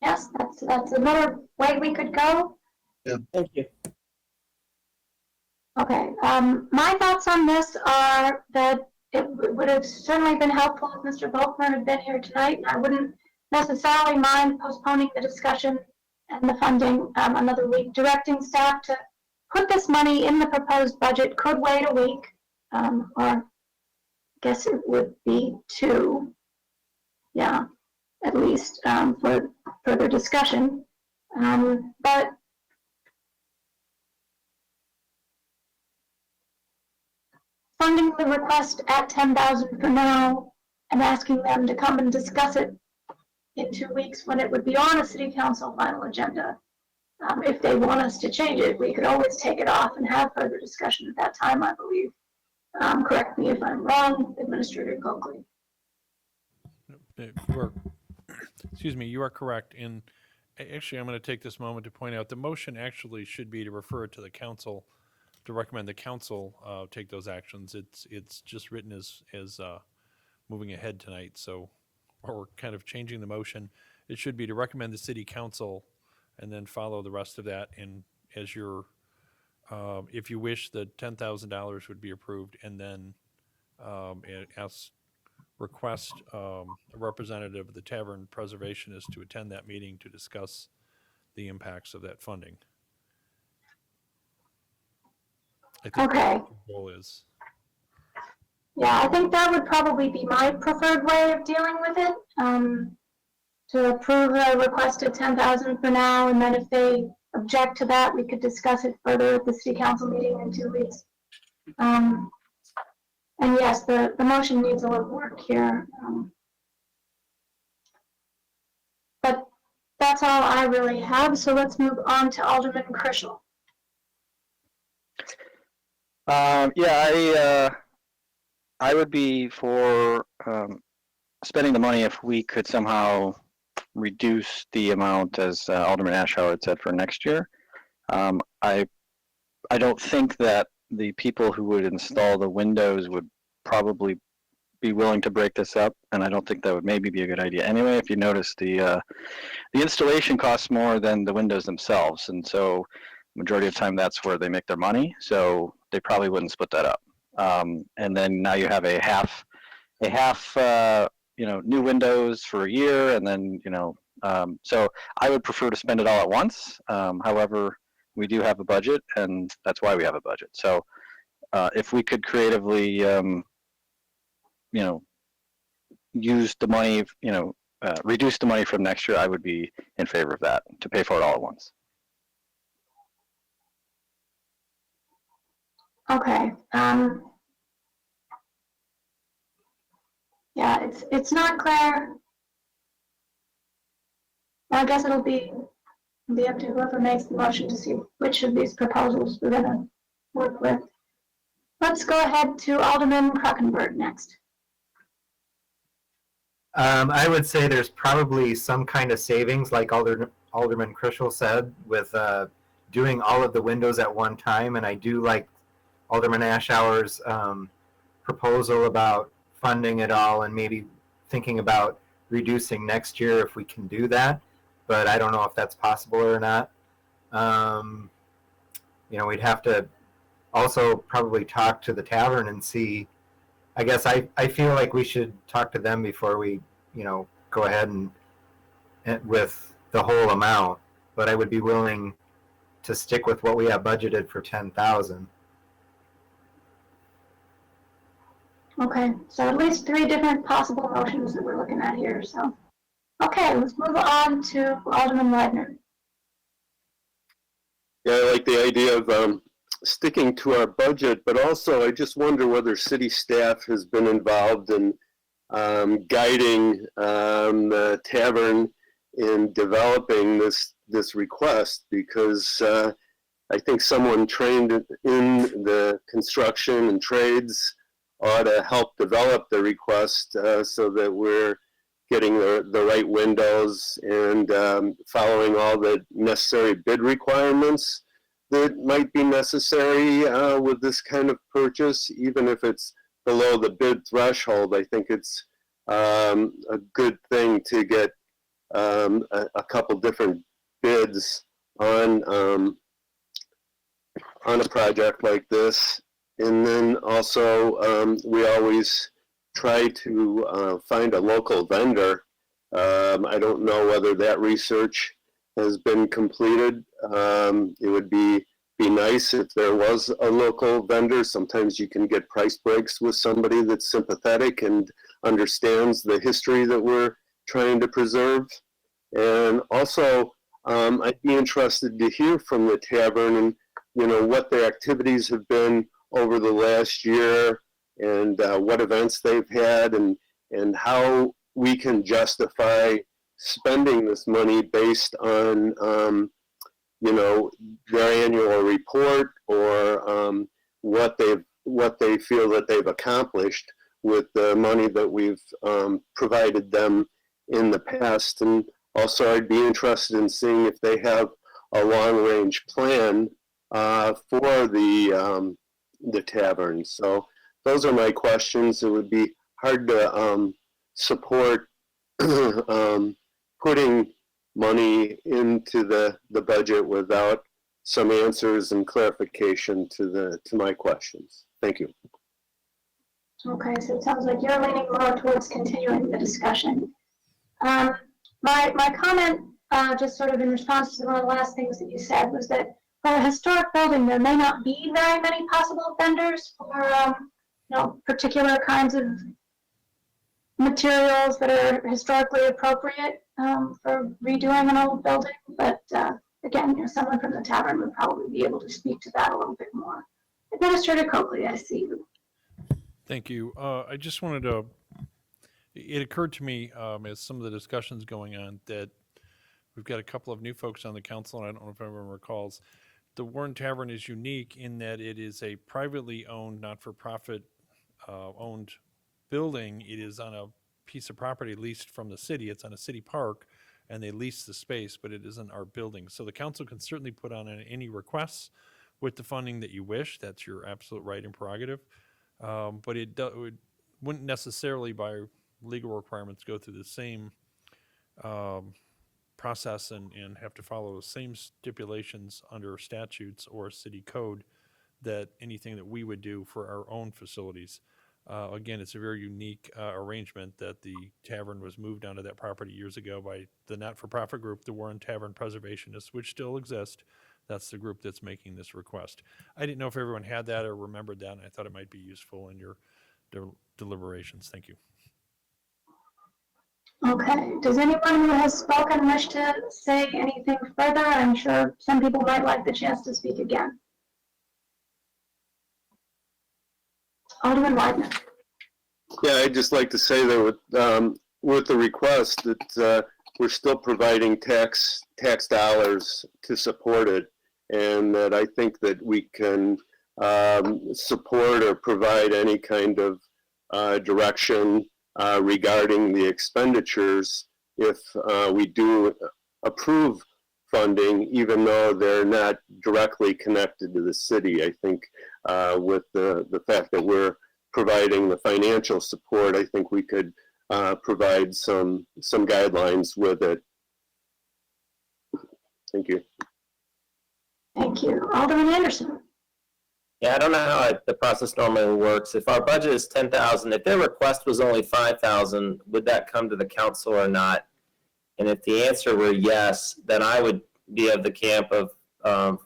S1: Yes, that's another way we could go.
S16: Yeah.
S4: Thank you.
S1: Okay, my thoughts on this are that it would have certainly been helpful if Mr. Volkmer had been here tonight, and I wouldn't necessarily mind postponing the discussion and the funding another week. Directing staff to put this money in the proposed budget could wait a week, or I guess it would be 2, yeah, at least for further discussion. But funding the request at $10,000 for now and asking them to come and discuss it in 2 weeks when it would be on a city council final agenda. If they want us to change it, we could always take it off and have further discussion at that time, I believe. Correct me if I'm wrong, Administrator Coakley.
S3: You are correct. And actually, I'm going to take this moment to point out the motion actually should be to refer it to the council, to recommend the council take those actions. It's just written as moving ahead tonight. So, or kind of changing the motion. It should be to recommend the city council, and then follow the rest of that. And as your, if you wish, the $10,000 would be approved, and then request a representative of the Tavern Preservationist to attend that meeting to discuss the impacts of that funding. I think
S1: Okay.
S3: what the goal is.
S1: Yeah, I think that would probably be my preferred way of dealing with it. To approve a request at $10,000 for now, and then if they object to that, we could discuss it further at the city council meeting in 2 weeks. And yes, the motion needs a little work here. But that's all I really have, so let's move on to Alderman Krischel.
S14: I would be for spending the money if we could somehow reduce the amount, as Alderman Ashow had said, for next year. I don't think that the people who would install the windows would probably be willing to break this up, and I don't think that would maybe be a good idea anyway. If you notice, the installation costs more than the windows themselves, and so Majority of the time, that's where they make their money. So they probably wouldn't split that up. And then now you have a half, new windows for a year, and then, so I would prefer to spend it all at once. However, we do have a budget, and that's why we have a budget. So if we could creatively, use the money, reduce the money from next year, I would be in favor of that, to pay for it all at once.
S1: Okay. Yeah, it's not clear. I guess it'll be up to whoever makes the motion to see which of these proposals we're gonna work with. Let's go ahead to Alderman Krockenberg next.
S15: I would say there's probably some kind of savings, like Alderman Krischel said, with doing all of the windows at one time. And I do like Alderman Ashour's proposal about funding it all and maybe thinking about reducing next year if we can do that. But I don't know if that's possible or not. We'd have to also probably talk to the Tavern and see. I guess I feel like we should talk to them before we, go ahead and with the whole amount. But I would be willing to stick with what we have budgeted for 10,000.
S1: Okay, so at least 3 different possible motions that we're looking at here. So, okay, let's move on to Alderman Wagner.
S2: Yeah, I like the idea of sticking to our budget, but also I just wonder whether city staff has been involved in guiding the Tavern in developing this request, because I think someone trained in the construction and trades ought to help develop the request so that we're getting the right windows and following all the necessary bid requirements that might be necessary with this kind of purchase. Even if it's below the bid threshold, I think it's a good thing to get a couple different bids on a project like this. And then also, we always try to find a local vendor. I don't know whether that research has been completed. It would be nice if there was a local vendor. Sometimes you can get price breaks with somebody that's sympathetic and understands the history that we're trying to preserve. And also, I'd be interested to hear from the Tavern and what their activities have been over the last year, and what events they've had, and how we can justify spending this money based on their annual report, or what they feel that they've accomplished with the money that we've provided them in the past. And also, I'd be interested in seeing if they have a long-range plan for the Tavern. So those are my questions. It would be hard to support putting money into the budget without some answers and clarification to my questions. Thank you.
S1: Okay, so it sounds like you're leaning more towards continuing the discussion. My comment, just sort of in response to one of the last things that you said, was that for a historic building, there may not be very many possible vendors for particular kinds of materials that are historically appropriate for redoing an old building. But again, someone from the Tavern would probably be able to speak to that a little bit more. Administrator Coakley, I see you.
S3: Thank you. I just wanted to, it occurred to me as some of the discussions going on that we've got a couple of new folks on the council, and I don't know if everyone recalls. The Warren Tavern is unique in that it is a privately owned, not-for-profit owned building. It is on a piece of property leased from the city. It's on a city park, and they lease the space, but it isn't our building. So the council can certainly put on any requests with the funding that you wish. That's your absolute right and prerogative. But it wouldn't necessarily, by legal requirements, go through the same process and have to follow the same stipulations under statutes or city code that anything that we would do for our own facilities. Again, it's a very unique arrangement that the tavern was moved onto that property years ago by the not-for-profit group, the Warren Tavern Preservationists, which still exist. That's the group that's making this request. I didn't know if everyone had that or remembered that, and I thought it might be useful in your deliberations. Thank you.
S1: Okay, does anyone who has spoken wish to say anything further? I'm sure some people might like the chance to speak again. Alderman Wagner.
S2: Yeah, I'd just like to say that with the request that we're still providing tax dollars to support it, and that I think that we can support or provide any kind of direction regarding the expenditures if we do approve funding, even though they're not directly connected to the city. I think with the fact that we're providing the financial support, I think we could provide some guidelines with it. Thank you.
S1: Thank you. Alderman Anderson.
S11: Yeah, I don't know how the process normally works. If our budget is 10,000, if their request was only 5,000, would that come to the council or not? And if the answer were yes, then I would be of the camp of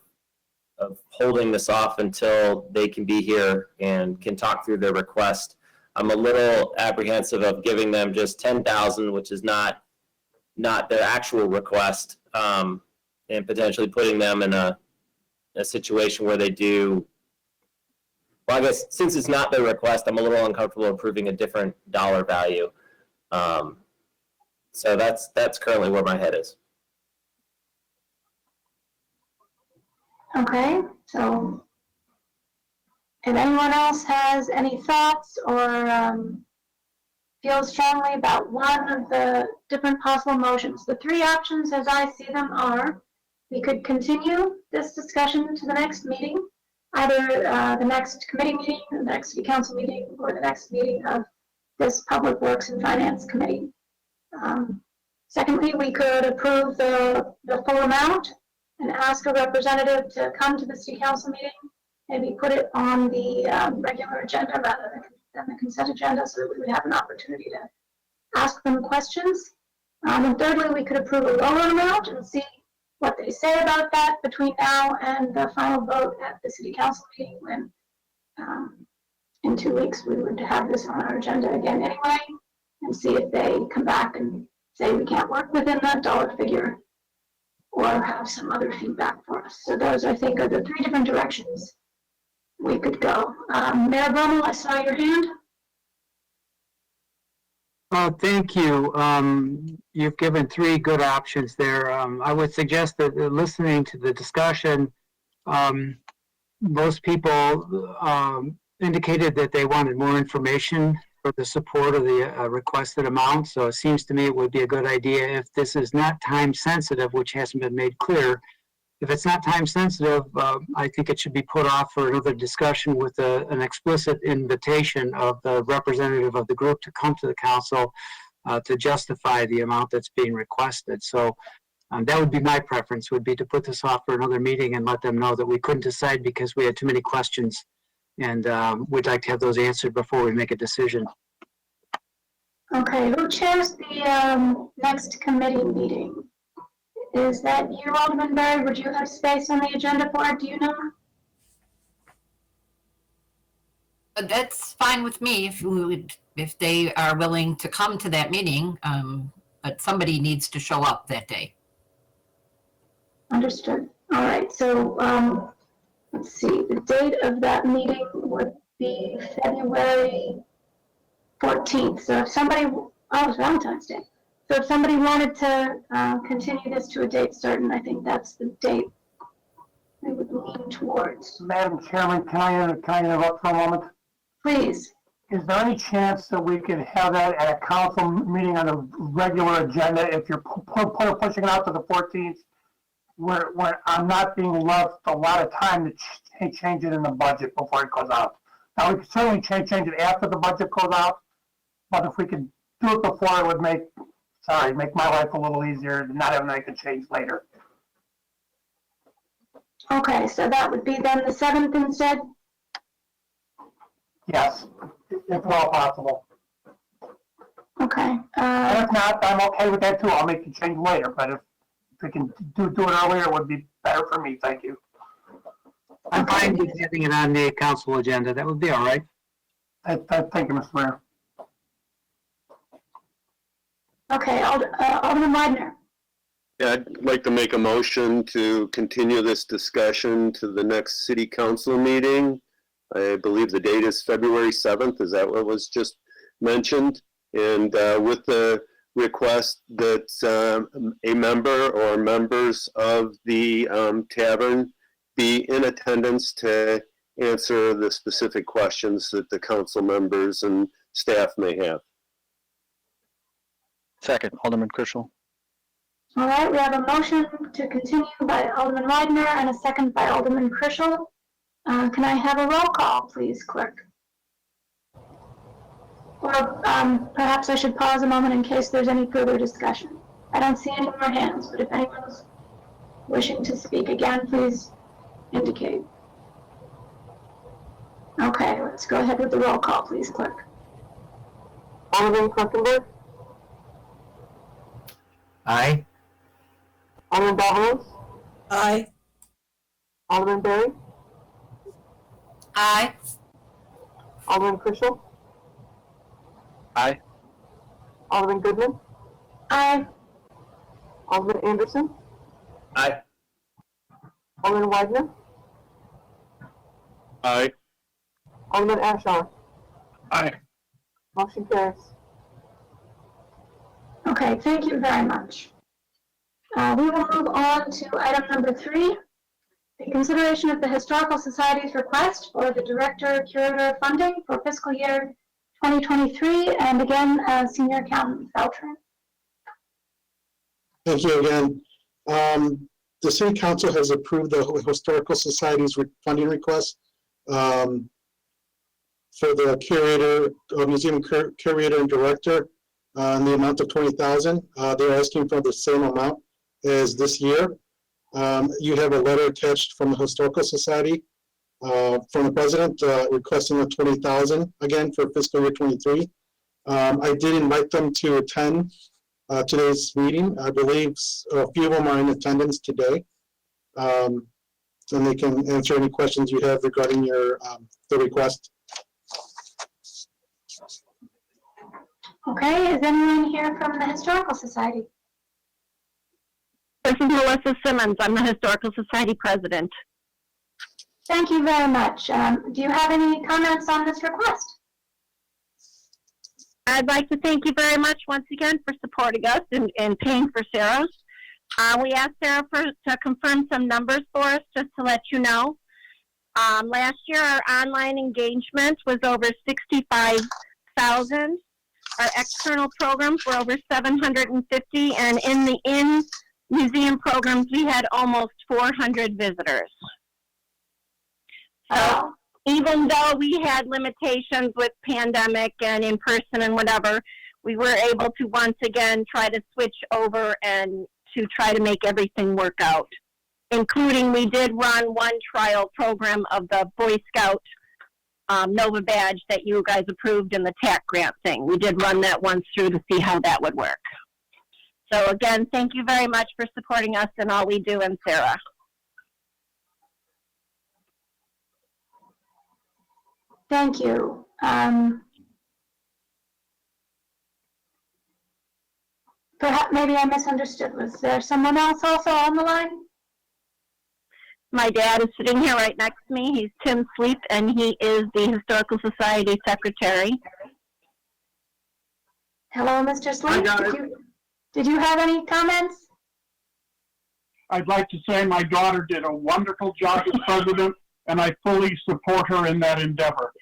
S11: holding this off until they can be here and can talk through their request. I'm a little apprehensive of giving them just 10,000, which is not their actual request, and potentially putting them in a situation where they do. Well, I guess since it's not their request, I'm a little uncomfortable approving a different dollar value. So that's currently where my head is.
S1: Okay, so if anyone else has any thoughts or feels strongly about one of the different possible motions, the three options as I see them are, we could continue this discussion to the next meeting, either the next committee meeting, the next city council meeting, or the next meeting of this Public Works and Finance Committee. Secondly, we could approve the full amount and ask a representative to come to the city council meeting, maybe put it on the regular agenda rather than the consent agenda so that we would have an opportunity to ask them questions. And thirdly, we could approve a lower amount and see what they say about that between now and the final vote at the city council meeting when in 2 weeks we would have this on our agenda again anyway, and see if they come back and say we can't work within that dollar figure or have some other feedback for us. So those, I think, are the three different directions we could go. Mayor Brummel, I saw your hand.
S10: Oh, thank you. You've given three good options there. I would suggest that listening to the discussion, most people indicated that they wanted more information for the support of the requested amount. So it seems to me it would be a good idea if this is not time sensitive, which hasn't been made clear. If it's not time sensitive, I think it should be put off for another discussion with an explicit invitation of the representative of the group to come to the council to justify the amount that's being requested. So that would be my preference, would be to put this off for another meeting and let them know that we couldn't decide because we had too many questions. And we'd like to have those answered before we make a decision.
S1: Okay, who chairs the next committee meeting? Is that you, Alderman Berry? Would you have space on the agenda for it? Do you know?
S13: That's fine with me if they are willing to come to that meeting, but somebody needs to show up that day.
S1: Understood. All right, so let's see, the date of that meeting would be February 14th. So if somebody, it's Valentine's Day. So if somebody wanted to continue this to a date certain, I think that's the date we would lean towards.
S18: Madam Chairman, can I interrupt for a moment?
S1: Please.
S18: Is there any chance that we could have that at a council meeting on a regular agenda if you're pushing it out to the 14th, where I'm not being left a lot of time to change it in the budget before it goes out? Now, we could certainly change it after the budget goes out, but if we could do it before, it would make Sorry, make my life a little easier, not having to make a change later.
S1: Okay, so that would be then the 7th instead?
S18: Yes, if at all possible.
S1: Okay.
S18: And if not, I'm okay with that too. I'll make the change later, but if we can do it earlier, it would be better for me. Thank you.
S10: I'm fine with having it on the council agenda. That would be all right.
S18: Thank you, Mr. Mayor.
S1: Okay, Alderman Wagner.
S2: Yeah, I'd like to make a motion to continue this discussion to the next city council meeting. I believe the date is February 7th. Is that what was just mentioned? And with the request that a member or members of the Tavern be in attendance to answer the specific questions that the council members and staff may have.
S14: Second, Alderman Chrisell.
S1: All right, we have a motion to continue by Alderman Wagner and a second by Alderman Chrisell. Can I have a roll call, please, clerk? Or perhaps I should pause a moment in case there's any further discussion. I don't see any more hands, but if anyone's wishing to speak again, please indicate. Okay, let's go ahead with the roll call, please, clerk.
S8: Alderman Kuchenberg,
S15: Aye.
S8: Alderman Zabalos,
S4: Aye.
S8: Alderman Berry,
S13: Aye.
S8: Alderman Chrisell,
S14: Aye.
S8: Alderman Goodman,
S1: Aye.
S8: Alderman Anderson,
S11: Aye.
S8: Alderman Wagner,
S2: Aye.
S8: Alderman Ashar.
S12: Aye.
S8: Motion carries.
S1: Okay, thank you very much. We will move on to item number 3, the consideration of the Historical Society's request for the Director-Curator funding for fiscal year 2023, and again, Senior Accountant Feltrin.
S16: Thank you again. The City Council has approved the Historical Society's funding request for the curator, museum curator and director in the amount of $20,000. They're asking for the same amount as this year. You have a letter attached from the Historical Society from the president requesting the $20,000 again for fiscal year 23. I did invite them to attend today's meeting. I believe a few of them are in attendance today. And they can answer any questions you have regarding your the request.
S1: Okay, is anyone here from the Historical Society?
S5: This is Melissa Simmons. I'm the Historical Society president.
S1: Thank you very much. Do you have any comments on this request?
S5: I'd like to thank you very much once again for supporting us and paying for Sarah's. We asked Sarah to confirm some numbers for us, just to let you know. Last year, our online engagement was over 65,000. Our external programs were over 750, and in the in-museum programs, we had almost 400 visitors. So even though we had limitations with pandemic and in person and whatever, we were able to once again try to switch over and to try to make everything work out. Including, we did run one trial program of the Boy Scout Nova badge that you guys approved in the TAC grant thing. We did run that once through to see how that would work. So again, thank you very much for supporting us in all we do, and Sarah.
S1: Thank you. Perhaps maybe I misunderstood. Was there someone else also on the line?
S5: My dad is sitting here right next to me. He's Tim Sleep, and he is the Historical Society secretary.
S1: Hello, Mr. Sleep. Did you have any comments?
S18: I'd like to say my daughter did a wonderful job as president, and I fully support her in that endeavor.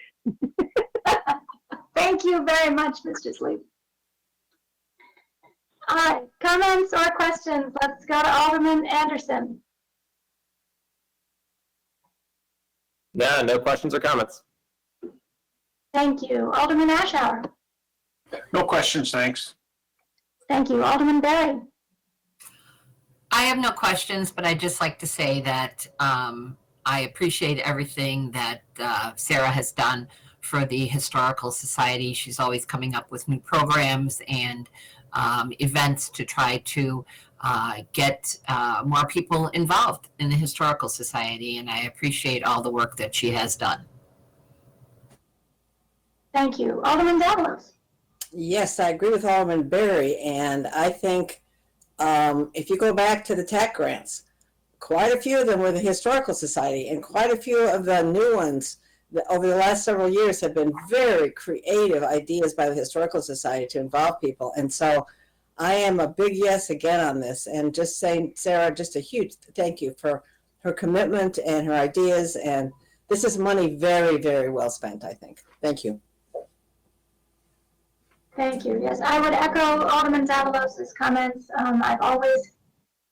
S1: Thank you very much, Mr. Sleep. All right, comments or questions? Let's go to Alderman Anderson.
S11: Yeah, no questions or comments.
S1: Thank you. Alderman Ashauer.
S12: No questions, thanks.
S1: Thank you. Alderman Berry.
S13: I have no questions, but I'd just like to say that I appreciate everything that Sarah has done for the Historical Society. She's always coming up with new programs and events to try to get more people involved in the Historical Society, and I appreciate all the work that she has done.
S1: Thank you. Alderman Zabalos.
S4: Yes, I agree with Alderman Berry, and I think if you go back to the TAC grants, quite a few of them were the Historical Society, and quite a few of the new ones over the last several years have been very creative ideas by the Historical Society to involve people. And so I am a big yes again on this, and just saying, Sarah, just a huge thank you for her commitment and her ideas, and this is money very, very well spent, I think. Thank you.
S1: Thank you. Yes, I would echo Alderman Zabalos' comments. I've always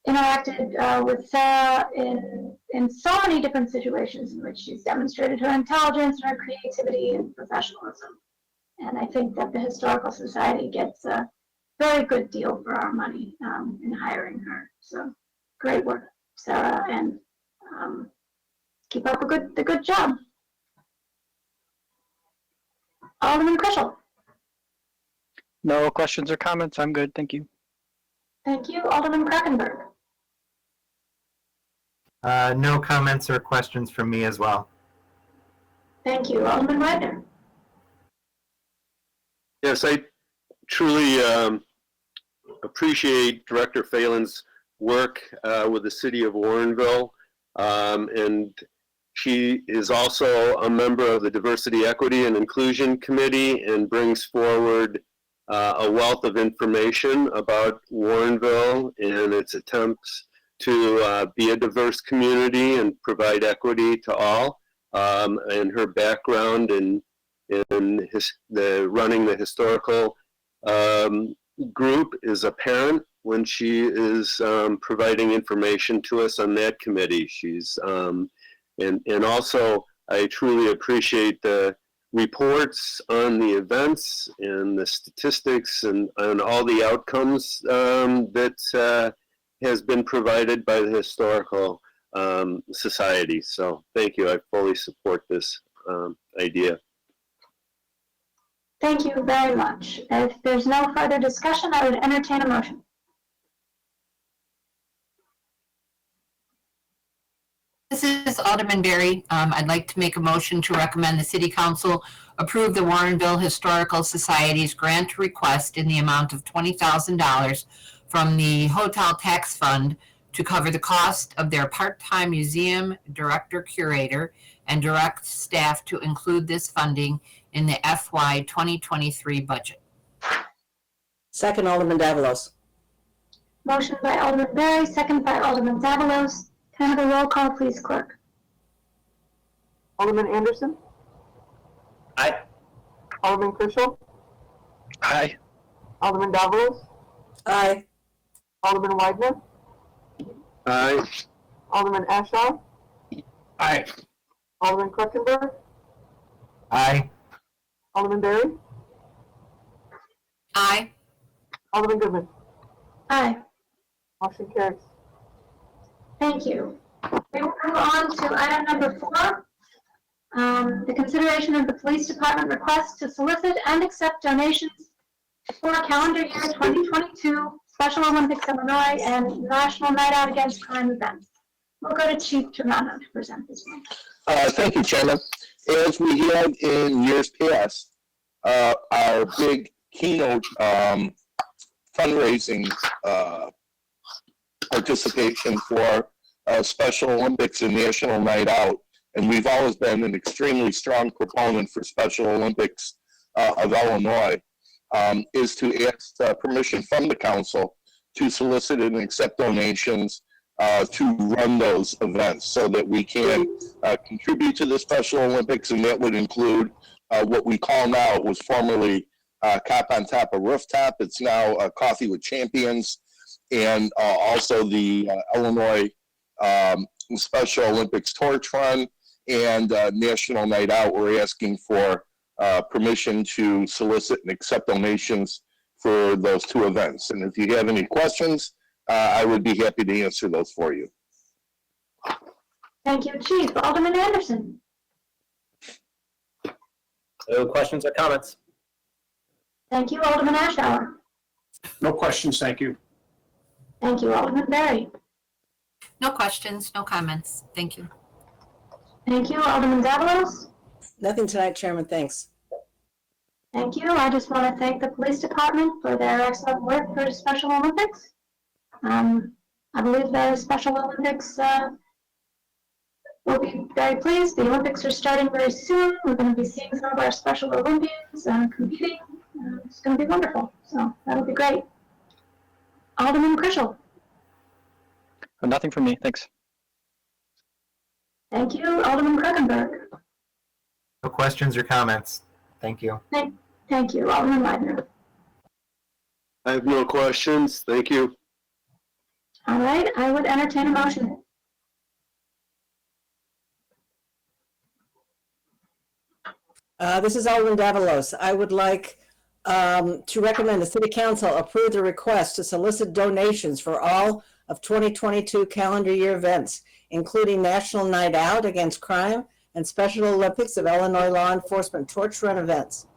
S1: interacted with Sarah in so many different situations in which she's demonstrated her intelligence, her creativity, and professionalism. And I think that the Historical Society gets a very good deal for our money in hiring her. So great work, Sarah, and keep up the good job. Alderman Krischel.
S14: No questions or comments. I'm good. Thank you.
S1: Thank you. Alderman Krakenberg.
S15: No comments or questions from me as well.
S1: Thank you. Alderman Wagner.
S2: Yes, I truly appreciate Director Phelan's work with the city of Warrenville. And she is also a member of the Diversity, Equity, and Inclusion Committee and brings forward a wealth of information about Warrenville and its attempts to be a diverse community and provide equity to all. And her background in running the historical group is apparent when she is providing information to us on that committee. She's and also I truly appreciate the reports on the events and the statistics and all the outcomes that has been provided by the Historical Society. So thank you. I fully support this idea.
S1: Thank you very much. If there's no further discussion, I would entertain a motion.
S13: This is Alderman Berry. I'd like to make a motion to recommend the City Council approve the Warrenville Historical Society's grant request in the amount of $20,000 from the Hotel Tax Fund to cover the cost of their part-time museum director, curator, and direct staff to include this funding in the FY 2023 budget.
S4: Second, Alderman Zabalos.
S1: Motion by Alderman Berry, second by Alderman Zabalos. Can I have a roll call, please, clerk?
S8: Alderman Anderson?
S11: Aye.
S8: Alderman Krischel?
S14: Aye.
S8: Alderman Zabalos?
S4: Aye.
S8: Alderman Wagner?
S2: Aye.
S8: Alderman Ashaw?
S12: Aye.
S8: Alderman Kruckenberg?
S15: Aye.
S8: Alderman Berry?
S13: Aye.
S8: Alderman Goodman?
S1: Aye.
S8: Motion carries.
S1: Thank you. We will move on to item number 4. The consideration of the police department request to solicit and accept donations for calendar year 2022 Special Olympics Illinois and National Night Out Against Crime events. We'll go to Chief Germano to present this one.
S9: Thank you, Chairman. As we had in years past, our big keynote fundraising participation for Special Olympics and National Night Out, and we've always been an extremely strong proponent for Special Olympics of Illinois, is to ask permission from the council to solicit and accept donations to run those events so that we can contribute to the Special Olympics, and that would include what we call now, it was formerly Cop on Top of Rooftop. It's now Coffee with Champions, and also the Illinois Special Olympics Torch Run and National Night Out. We're asking for permission to solicit and accept donations for those two events. And if you have any questions, I would be happy to answer those for you.
S1: Thank you, Chief. Alderman Anderson.
S11: No questions or comments?
S1: Thank you, Alderman Ashour.
S12: No questions, thank you.
S1: Thank you, Alderman Berry.
S13: No questions, no comments. Thank you.
S1: Thank you, Alderman Zabalos.
S4: Nothing tonight, Chairman, thanks.
S1: Thank you. I just want to thank the police department for their excellent work for the Special Olympics. I believe the Special Olympics will be very pleased. The Olympics are starting very soon. We're going to be seeing some of our Special Olympians competing. It's going to be wonderful. So that'll be great. Alderman Krischel.
S14: Nothing from me, thanks.
S1: Thank you. Alderman Krockenberg.
S15: No questions or comments. Thank you.
S1: Thank you. Alderman Wagner.
S2: I have no questions. Thank you.
S1: All right. I would entertain a motion.
S4: This is Alderman Zabalos. I would like to recommend the City Council approve the request to solicit donations for all of 2022 calendar year events, including National Night Out Against Crime and Special Olympics of Illinois Law Enforcement Torch Run events.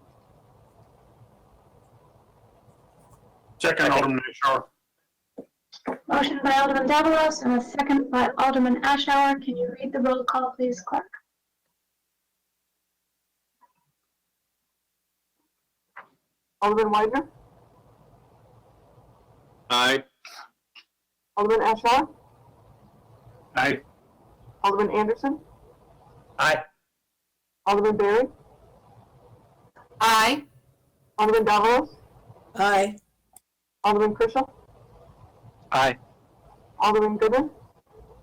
S12: Second, Alderman Ashour.
S1: Motion by Alderman Zabalos and a second by Alderman Ashour. Can you read the roll call, please, clerk?
S8: Alderman Wagner,
S2: Aye.
S8: Alderman Ashour,
S12: Aye.
S8: Alderman Anderson,
S11: Aye.
S8: Alderman Berry,
S13: Aye.
S8: Alderman Zabalos,
S4: Aye.
S8: Alderman Krischel,
S14: Aye.
S8: Alderman Goodman,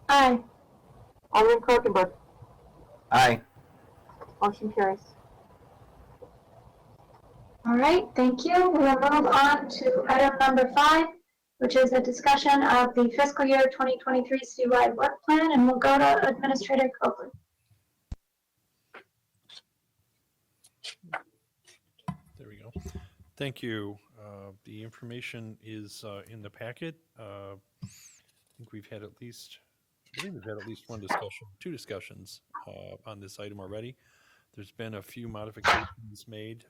S1: Aye.
S8: Alderman Krockenberg.
S15: Aye.
S8: Motion carries.
S1: All right, thank you. We will move on to item number 5, which is a discussion of the fiscal year 2023 citywide work plan, and we'll go to Administrator Copeland.
S3: There we go. Thank you. The information is in the packet. I think we've had at least, I believe we've had at least two discussions on this item already. There's been a few modifications made,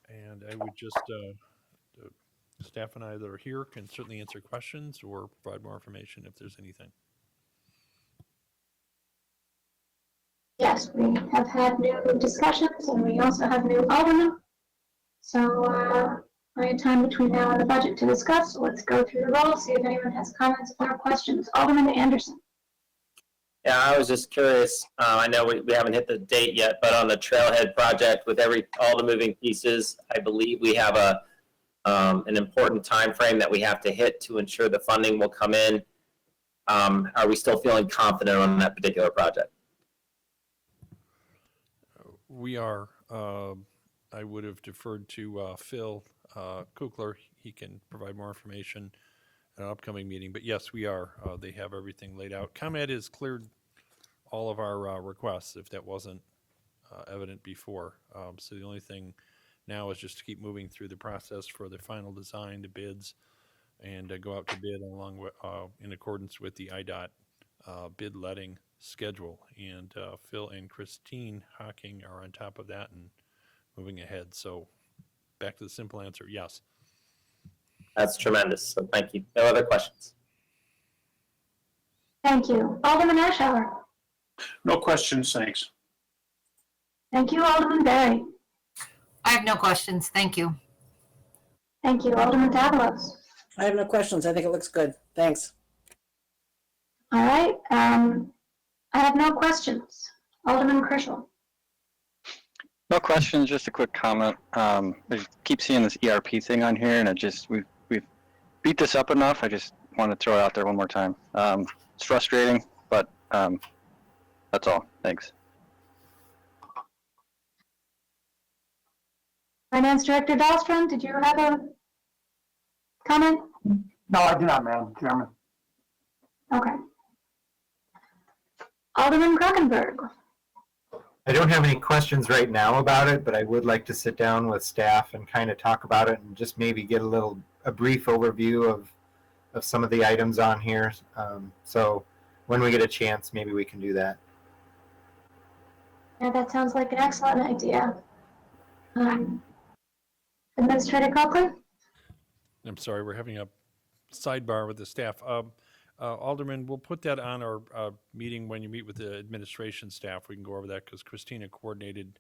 S3: and I would just, staff and I that are here can certainly answer questions or provide more information if there's anything.
S1: Yes, we have had new discussions, and we also have new aldermen. So I had time between now and the budget to discuss. So let's go through the roll, see if anyone has comments or questions. Alderman Anderson.
S11: Yeah, I was just curious. I know we haven't hit the date yet, but on the trailhead project with all the moving pieces, I believe we have an important time frame that we have to hit to ensure the funding will come in. Are we still feeling confident on that particular project?
S3: We are. I would have deferred to Phil Kukler. He can provide more information at an upcoming meeting. But yes, we are. They have everything laid out. ComEd has cleared all of our requests, if that wasn't evident before. So the only thing now is just to keep moving through the process for the final design, the bids, and go out to bid along with, in accordance with the IDOT bid letting schedule. And Phil and Christine Hocking are on top of that and moving ahead. So back to the simple answer, yes.
S11: That's tremendous. So thank you. No other questions.
S1: Thank you. Alderman Ashour.
S12: No questions, thanks.
S1: Thank you. Alderman Berry.
S13: I have no questions. Thank you.
S1: Thank you. Alderman Zabalos.
S4: I have no questions. I think it looks good. Thanks.
S1: All right. I have no questions. Alderman Krischel.
S14: No questions, just a quick comment. I keep seeing this ERP thing on here, and we've beat this up enough. I just want to throw it out there one more time. It's frustrating, but that's all. Thanks.
S1: Finance Director Dahlstrom, did you have a comment?
S18: No, I do not, Madam Chairman.
S1: Okay. Alderman Krockenberg.
S15: I don't have any questions right now about it, but I would like to sit down with staff and kind of talk about it and just maybe get a brief overview of some of the items on here. So when we get a chance, maybe we can do that.
S1: Yeah, that sounds like an excellent idea. Administrator Coakley?
S3: I'm sorry, we're having a sidebar with the staff. Alderman, we'll put that on our meeting when you meet with the administration staff. We can go over that because Christina coordinated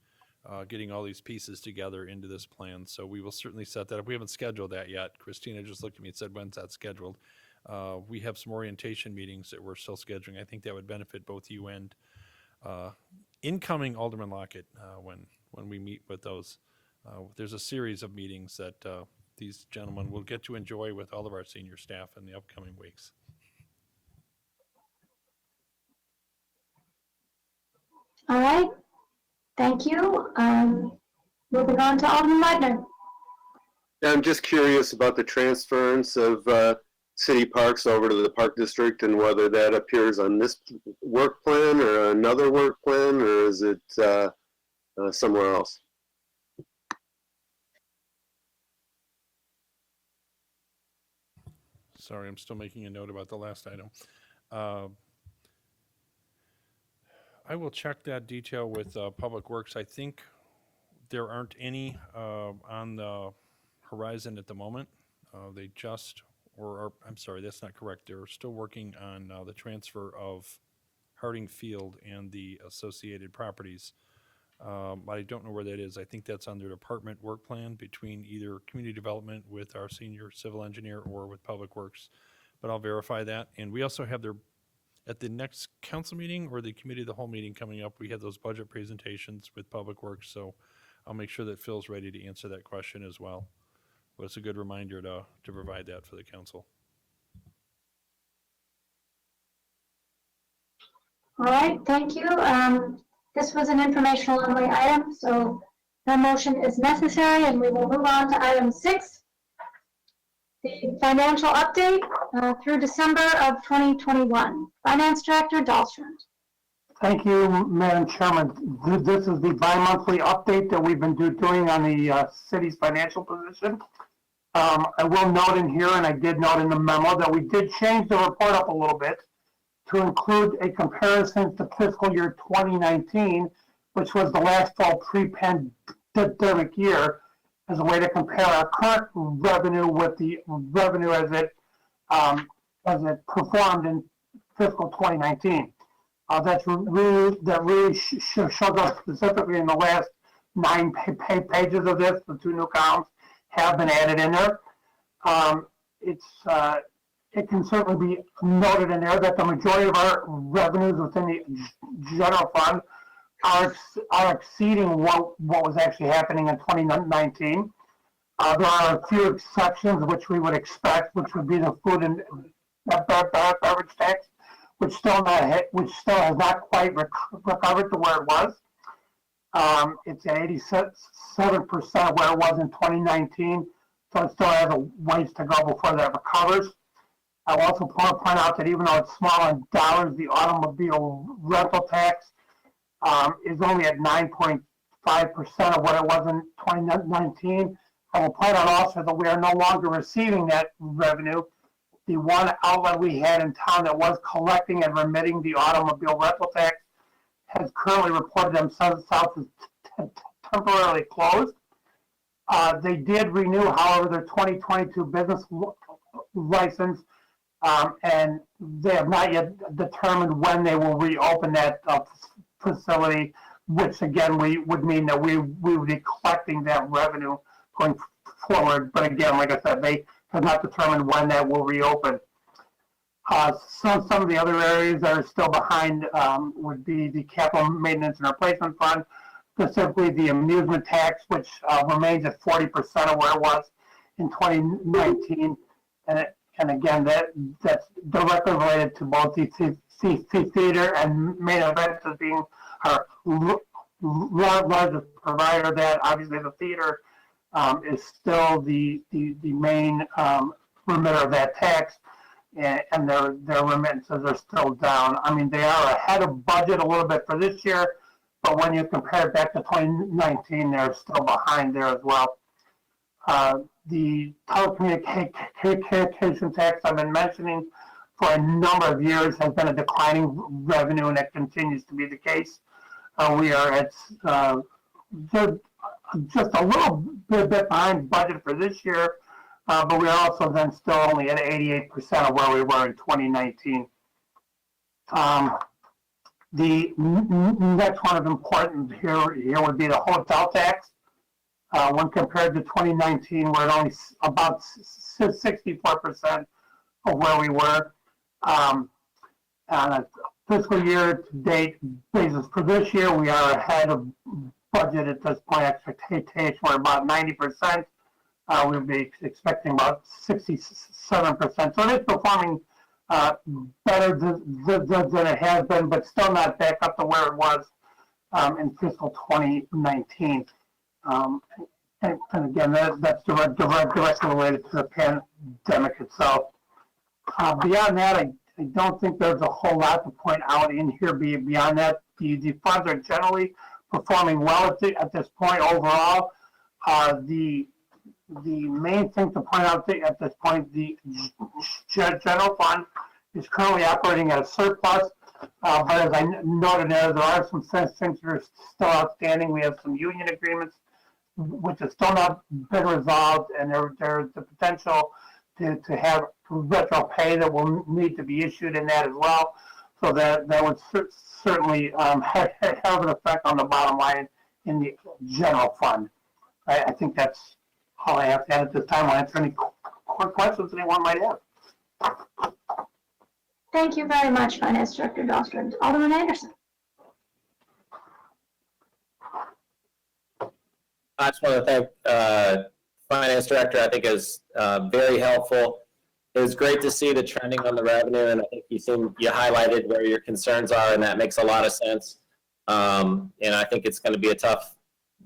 S3: getting all these pieces together into this plan. So we will certainly set that up. We haven't scheduled that yet. Christina just looked at me and said, when's that scheduled? We have some orientation meetings that we're still scheduling. I think that would benefit both you and incoming Alderman Lockett when we meet with those. There's a series of meetings that these gentlemen will get to enjoy with all of our senior staff in the upcoming weeks.
S1: All right. Thank you. Moving on to Alderman Wagner.
S2: I'm just curious about the transference of city parks over to the park district and whether that appears on this work plan or another work plan, or is it somewhere else?
S3: Sorry, I'm still making a note about the last item. I will check that detail with Public Works. I think there aren't any on the horizon at the moment. They just, I'm sorry, that's not correct. They're still working on the transfer of Harding Field and the associated properties. I don't know where that is. I think that's on their department work plan between either community development with our senior civil engineer or with Public Works, but I'll verify that. And we also have at the next council meeting or the committee of the whole meeting coming up, we have those budget presentations with Public Works. So I'll make sure that Phil's ready to answer that question as well. But it's a good reminder to provide that for the council.
S1: All right, thank you. This was an informational only item, so no motion is necessary, and we will move on to item 6, the financial update through December of 2021. Finance Director Dahlstrom.
S18: Thank you, Madam Chairman. This is the bi-monthly update that we've been doing on the city's financial position. I will note in here, and I did note in the memo, that we did change the report up a little bit to include a comparison to fiscal year 2019, which was the last full pre-pandemic year, as a way to compare our current revenue with the revenue as it performed in fiscal 2019. That really shows up specifically in the last 9 pages of this. The 2 new columns have been added in there. It can certainly be noted in there that the majority of our revenues within the general fund are exceeding what was actually happening in 2019. There are a few exceptions which we would expect, which would be the food and beverage tax, which still has not quite recovered to where it was. It's at 87% where it was in 2019, so it still has a ways to go before that recovers. I'll also point out that even though it's small in dollars, the automobile rental tax is only at 9.5% of what it was in 2019. I will point out also that we are no longer receiving that revenue. The one outlet we had in town that was collecting and remitting the automobile rental tax has currently reported themselves as temporarily closed. They did renew, however, their 2022 business license, and they have not yet determined when they will reopen that facility, which again would mean that we would be collecting that revenue going forward. But again, like I said, they have not determined when that will reopen. Some of the other areas that are still behind would be the capital maintenance and replacement fund, specifically the amusement tax, which remains at 40% of where it was in 2019. And again, that's directly related to both the theater and main events as being our largest provider. That obviously the theater is still the main remitter of that tax, and their remittances are still down. I mean, they are ahead of budget a little bit for this year, but when you compare it back to 2019, they're still behind there as well. The telecommunication tax I've been mentioning for a number of years has been a declining revenue, and that continues to be the case. We are at just a little bit behind budget for this year, but we are also then still only at 88% of where we were in 2019. The next one of important here would be the hotel tax. When compared to 2019, we're at only about 64% of where we were. On a fiscal year to date basis for this year, we are ahead of budget at this point. Expectation we're about 90%. We'll be expecting about 67%. So it is performing better than it has been, but still not back up to where it was in fiscal 2019. And again, that's directly related to the pandemic itself. Beyond that, I don't think there's a whole lot to point out in here. Beyond that, the funds are generally performing well at this point overall. The main thing to point out at this point, the general fund is currently operating at a surplus. But as I noted there are some things that are still outstanding. We have some union agreements which has still not been resolved, and there's the potential to have retro pay that will need to be issued in that as well. So that would certainly have an effect on the bottom line in the general fund. I think that's all I have to add at this time. I'll answer any questions anyone might have.
S1: Thank you very much, Finance Director Dahlstrom. Alderman Anderson.
S11: I just want to thank Finance Director. I think is very helpful. It was great to see the trending on the revenue, and I think you highlighted where your concerns are, and that makes a lot of sense. And I think it's going to be a tough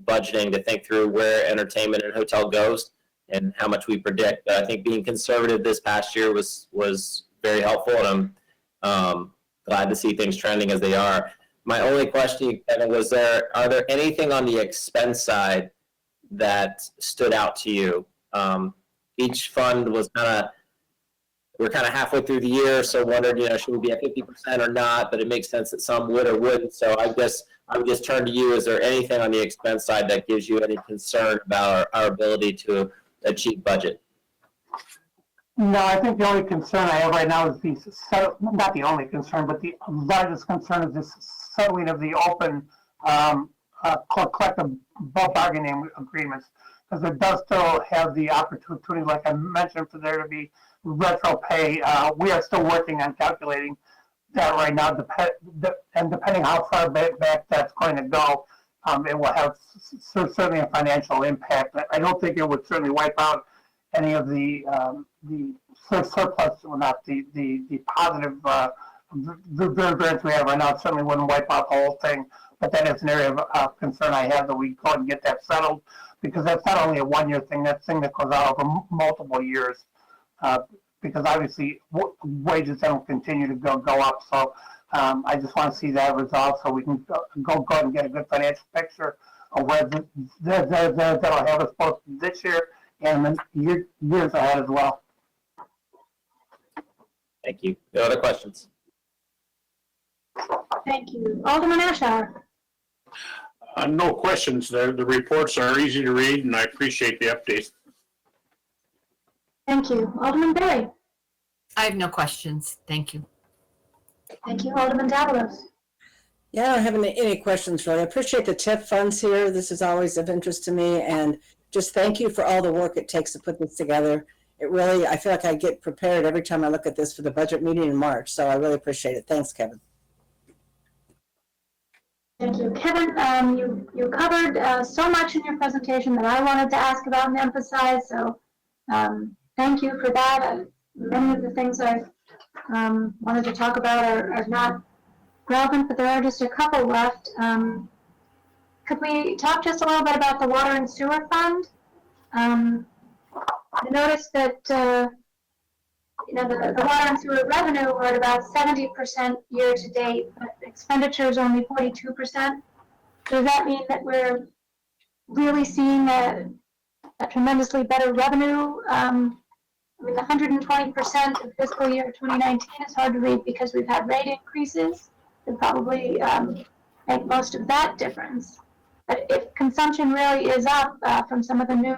S11: budgeting to think through where entertainment and hotel goes and how much we predict. But I think being conservative this past year was very helpful, and I'm glad to see things trending as they are. My only question, Kevin, was are there anything on the expense side that stood out to you? Each fund was we're kind of halfway through the year, so wondered, should we be at 50% or not? But it makes sense that some would or wouldn't. So I guess I would just turn to you. Is there anything on the expense side that gives you any concern about our ability to achieve budget?
S18: No, I think the only concern I have right now is not the only concern, but the largest concern is this settling of the open collective bargaining agreements, because it does still have the opportunity, like I mentioned, for there to be retro pay. We are still working on calculating that right now, and depending how far back that's going to go, it will have certainly a financial impact. I don't think it would certainly wipe out any of the surplus, or not the positive variance we have right now. It certainly wouldn't wipe out the whole thing, but that is an area of concern I have, that we go and get that settled, because that's not only a one-year thing, that's thing that goes out over multiple years, because obviously wages don't continue to go up. So I just want to see that resolved so we can go and get a good financial picture of where that'll have us both this year and the years ahead as well.
S11: Thank you. No other questions?
S1: Thank you. Alderman Ashour.
S12: No questions. The reports are easy to read, and I appreciate the updates.
S1: Thank you. Alderman Berry.
S13: I have no questions. Thank you.
S1: Thank you. Alderman Zabalos.
S4: Yeah, I don't have any questions really. I appreciate the TIP funds here. This is always of interest to me, and just thank you for all the work it takes to put this together. It really, I feel like I get prepared every time I look at this for the budget meeting in March, so I really appreciate it. Thanks, Kevin.
S1: Thank you. Kevin, you covered so much in your presentation that I wanted to ask about and emphasize, so thank you for that. Many of the things I wanted to talk about are not relevant, but there are just a couple left. Could we talk just a little bit about the water and sewer fund? I noticed that the water and sewer revenue were at about 70% year to date, but expenditures only 42%. Does that mean that we're really seeing a tremendously better revenue? I mean, the 120% of fiscal year 2019 is hard to read because we've had rate increases that probably make most of that difference. But if consumption really is up from some of the new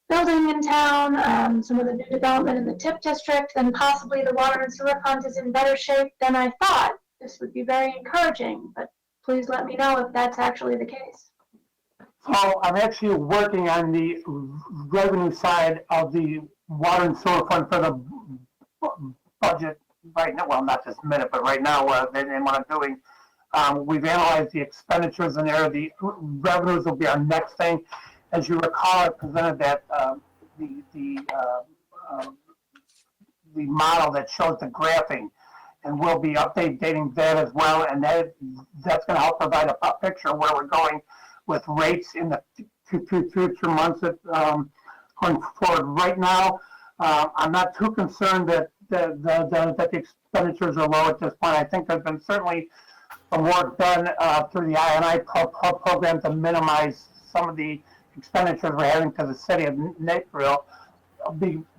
S1: building in town, some of the new development in the TIP district, then possibly the water and sewer fund is in better shape than I thought. This would be very encouraging, but please let me know if that's actually the case.
S18: So I'm actually working on the revenue side of the water and sewer fund for the budget right now. Well, not this minute, but right now, and what I'm doing, we've analyzed the expenditures in there. The revenues will be our next thing. As you recall, I presented that the model that shows the graphing, and we'll be updating that as well. And that's going to help provide a picture of where we're going with rates in the future months going forward. Right now, I'm not too concerned that the expenditures are low at this point. I think there's been certainly some work done through the I&I program to minimize some of the expenditures we're having to the city of Naperville,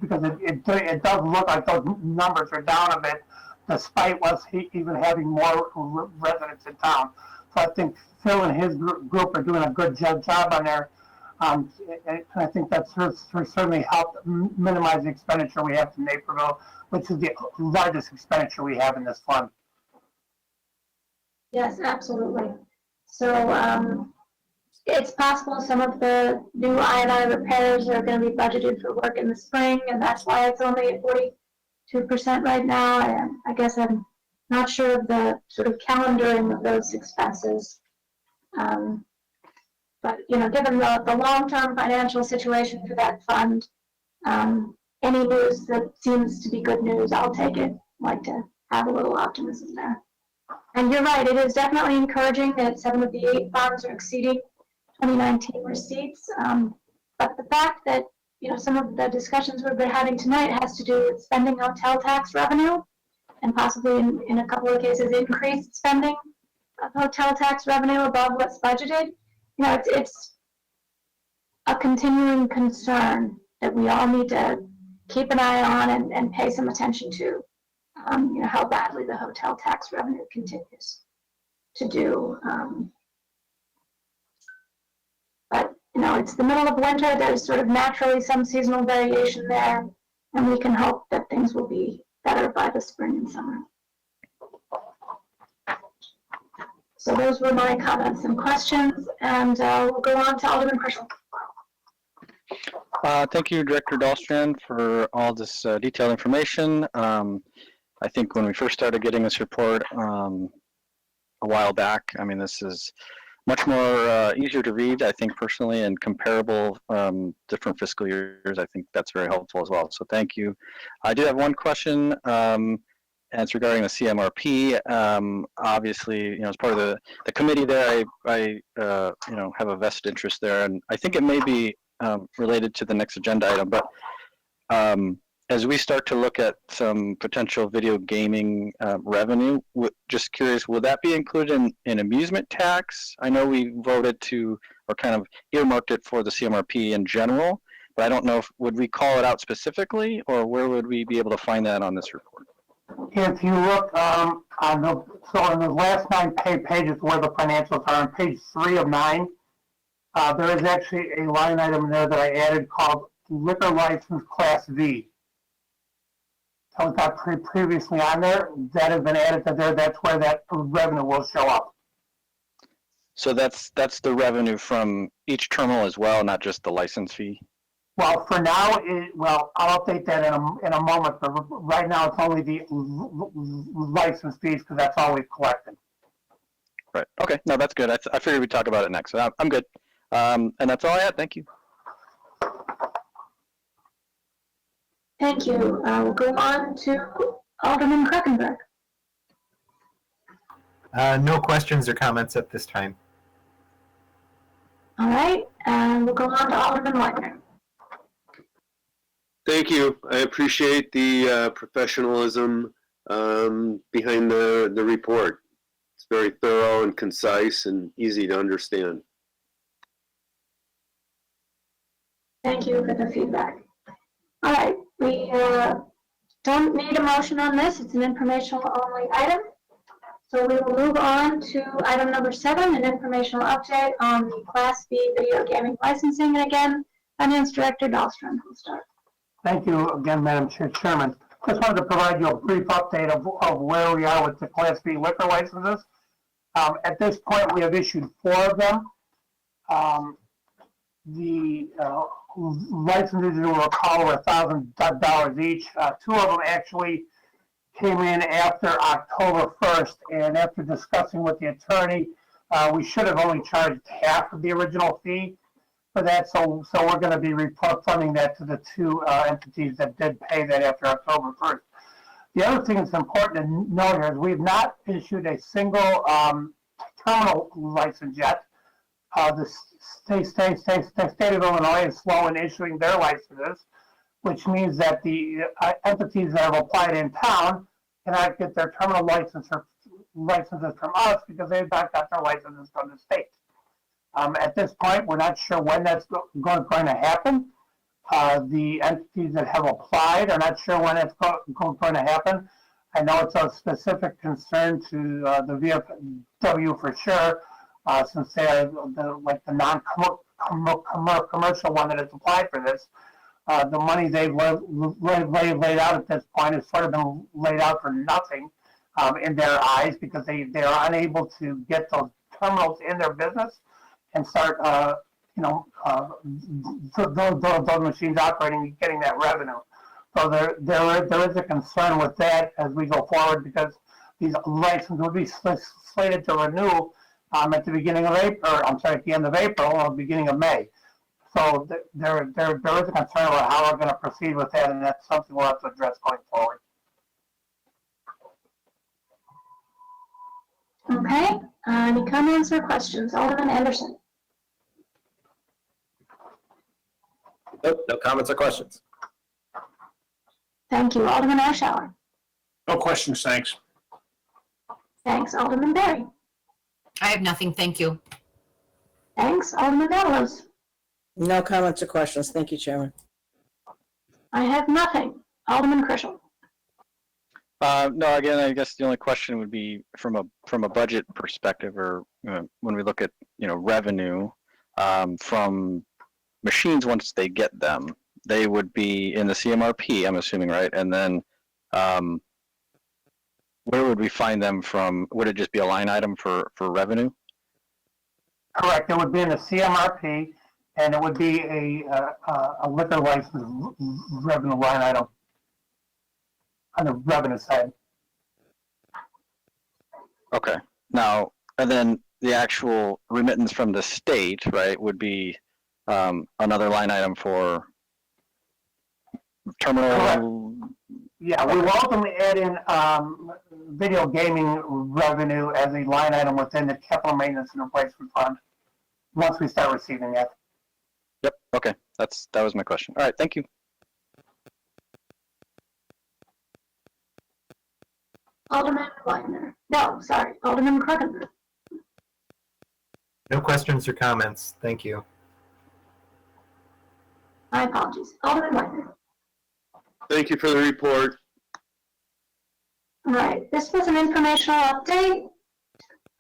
S18: because it does look like those numbers are down a bit, despite us even having more residents in town. So I think Phil and his group are doing a good job on there. And I think that's certainly helped minimize the expenditure we have to Naperville, which is the largest expenditure we have in this fund.
S1: Yes, absolutely. So it's possible some of the new I&I repairs are going to be budgeted for work in the spring, and that's why it's only at 42% right now. I guess I'm not sure of the sort of calendaring of those expenses. But, you know, given the long-term financial situation for that fund, any news that seems to be good news, I'll take it. I'd like to have a little optimism there. And you're right, it is definitely encouraging that 7 of the 8 funds are exceeding 2019 receipts. But the fact that, you know, some of the discussions we've been having tonight has to do with spending hotel tax revenue, and possibly in a couple of cases increased spending of hotel tax revenue above what's budgeted. You know, it's a continuing concern that we all need to keep an eye on and pay some attention to. You know, how badly the hotel tax revenue continues to do. But, you know, it's the middle of winter. There's sort of naturally some seasonal variation there, and we can hope that things will be better by the spring and summer. So those were my comments and questions, and we'll go on to Alderman Herschel.
S14: Thank you, Director Dahlstrand, for all this detailed information. I think when we first started getting this report a while back, I mean, this is much more easier to read, I think, personally, and comparable different fiscal years. I think that's very helpful as well. So thank you. I do have one question, and it's regarding the CMRP. Obviously, you know, as part of the committee there, I you know, have a vested interest there, and I think it may be related to the next agenda item, but as we start to look at some potential video gaming revenue, just curious, will that be included in amusement tax? I know we voted to, or kind of earmarked it for the CMRP in general, but I don't know if, would we call it out specifically, or where would we be able to find that on this report?
S18: If you look on the last 9 pages where the financials are, on page 3 of 9, there is actually a line item there that I added called liquor license class V. So it's not previously on there. That has been added to there. That's where that revenue will show up.
S14: So that's the revenue from each terminal as well, not just the license fee?
S18: Well, for now, well, I'll update that in a moment, but right now it's only the license fees because that's all we've collected.
S14: Right. Okay. No, that's good. I figured we'd talk about it next. So I'm good. And that's all I had. Thank you.
S1: Thank you. We'll go on to Alderman Kruckenberg.
S15: No questions or comments at this time.
S1: All right, and we'll go on to Alderman Wagner.
S2: Thank you. I appreciate the professionalism behind the report. It's very thorough and concise and easy to understand.
S1: Thank you for the feedback. All right, we don't need a motion on this. It's an informational only item. So we will move on to item number 7, an informational update on the Class B video gaming licensing. And again, Finance Director Dahlstrom will start.
S18: Thank you again, Madam Chairman. Just wanted to provide you a brief update of where we are with the Class B liquor licenses. At this point, we have issued 4 of them. The licenses, you'll recall, were $1,000 each. 2 of them actually came in after October 1st, and after discussing with the attorney, we should have only charged half of the original fee for that, so we're going to be refunding that to the 2 entities that did pay that after October 1st. The other thing that's important to note here is we have not issued a single terminal license yet. The state of Illinois is slow in issuing their licenses, which means that the entities that have applied in town cannot get their terminal licenses from us because they've not got their licenses from the state. At this point, we're not sure when that's going to happen. The entities that have applied are not sure when it's going to happen. I know it's of specific concern to the VFW for sure, since they are the non-commercial one that has applied for this. The money they've laid out at this point has sort of been laid out for nothing in their eyes because they are unable to get those terminals in their business and start, those machines operating and getting that revenue. So there is a concern with that as we go forward because these licenses will be slated to renew at the beginning of April, or I'm sorry, at the end of April or beginning of May. So there is a concern about how we're going to proceed with that, and that's something we'll have to address going forward.
S1: Okay, any comments or questions? Alderman Anderson.
S11: Nope, no comments or questions.
S1: Thank you. Alderman Ashour.
S12: No questions, thanks.
S1: Thanks. Alderman Berry.
S13: I have nothing, thank you.
S1: Thanks. Alderman Zabalos.
S4: No comments or questions. Thank you, Chairman.
S1: I have nothing. Alderman Krischel.
S14: No, again, I guess the only question would be from a budget perspective, or when we look at revenue from machines once they get them, they would be in the CMRP, I'm assuming, right? And then where would we find them from? Would it just be a line item for revenue?
S18: Correct. It would be in the CMRP, and it would be a liquor license revenue line item on the revenue side.
S14: Okay. Now, and then the actual remittance from the state, right, would be another line item for terminal.
S18: Correct. Yeah, we will ultimately add in video gaming revenue as a line item within the capital maintenance and replacement fund once we start receiving that.
S14: Yep. Okay. That was my question. All right. Thank you.
S1: Alderman Wagner. No, sorry. Alderman Krokenberg.
S15: No questions or comments. Thank you.
S1: My apologies. Alderman Wagner.
S2: Thank you for the report.
S1: All right. This was an informational update.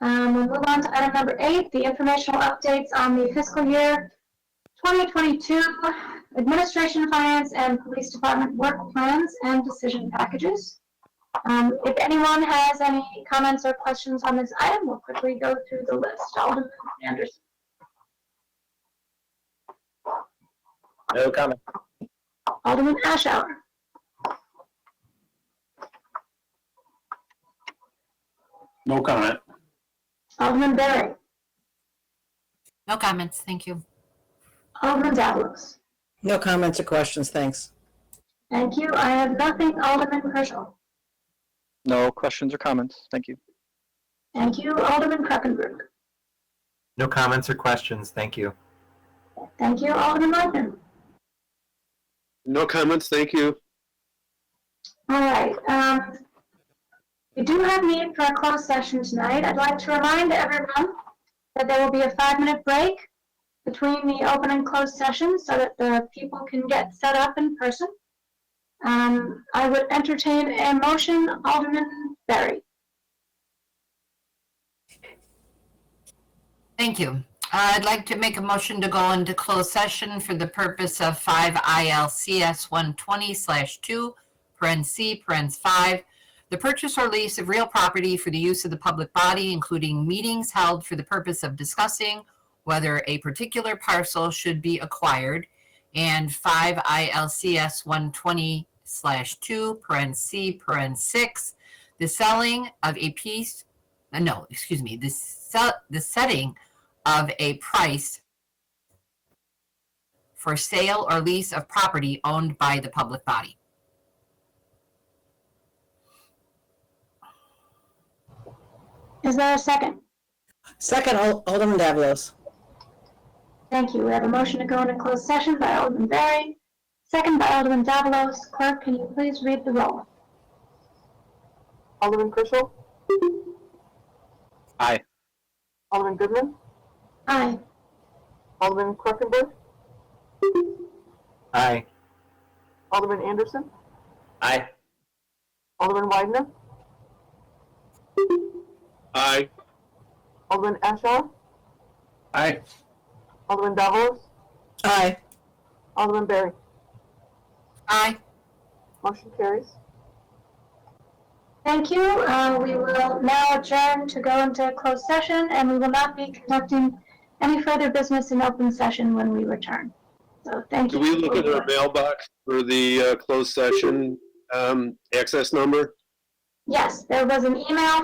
S1: We'll move on to item number 8, the informational updates on the fiscal year 2022 Administration, Finance, and Police Department work plans and decision packages. If anyone has any comments or questions on this item, we'll quickly go through the list. Alderman Anderson.
S11: No comment.
S1: Alderman Ashour.
S12: No comment.
S1: Alderman Berry.
S13: No comments, thank you.
S1: Alderman Zabalos.
S4: No comments or questions. Thanks.
S1: Thank you. I have nothing. Alderman Krischel.
S14: No questions or comments. Thank you.
S1: Thank you. Alderman Krokenberg.
S15: No comments or questions. Thank you.
S1: Thank you. Alderman Wagner.
S2: No comments. Thank you.
S1: All right. We do have need for a closed session tonight. I'd like to remind everyone that there will be a 5-minute break between the open and closed session so that the people can get set up in person. I would entertain a motion, Alderman Berry.
S13: Thank you. I'd like to make a motion to go into closed session for the purpose of 5 ILCS 120/2, C, 5, the purchase or lease of real property for the use of the public body, including meetings held for the purpose of discussing whether a particular parcel should be acquired, and 5 ILCS 120/2, C, 6, the selling of a piece, the setting of a price for sale or lease of property owned by the public body.
S1: Is there a second?
S4: Second, Alderman Zabalos.
S1: Thank you. We have a motion to go into closed session by Alderman Berry, second by Alderman Zabalos. Clerk, can you please read the roll?
S8: Alderman Chrisell?
S14: Aye.
S8: Alderman Goodman?
S1: Aye.
S8: Alderman Kruckenberg?
S15: Aye.
S8: Alderman Anderson?
S11: Aye.
S8: Alderman Wagner?
S2: Aye.
S8: Alderman Ashaw?
S12: Aye.
S8: Alderman Zabalos?
S4: Aye.
S8: Alderman Berry?
S13: Aye.
S8: Motion carries.
S1: Thank you. We will now adjourn to go into closed session, and we will not be conducting any further business in open session when we return. So thank you.
S2: Do we look at our mailbox for the closed session access number?
S1: Yes, there was an email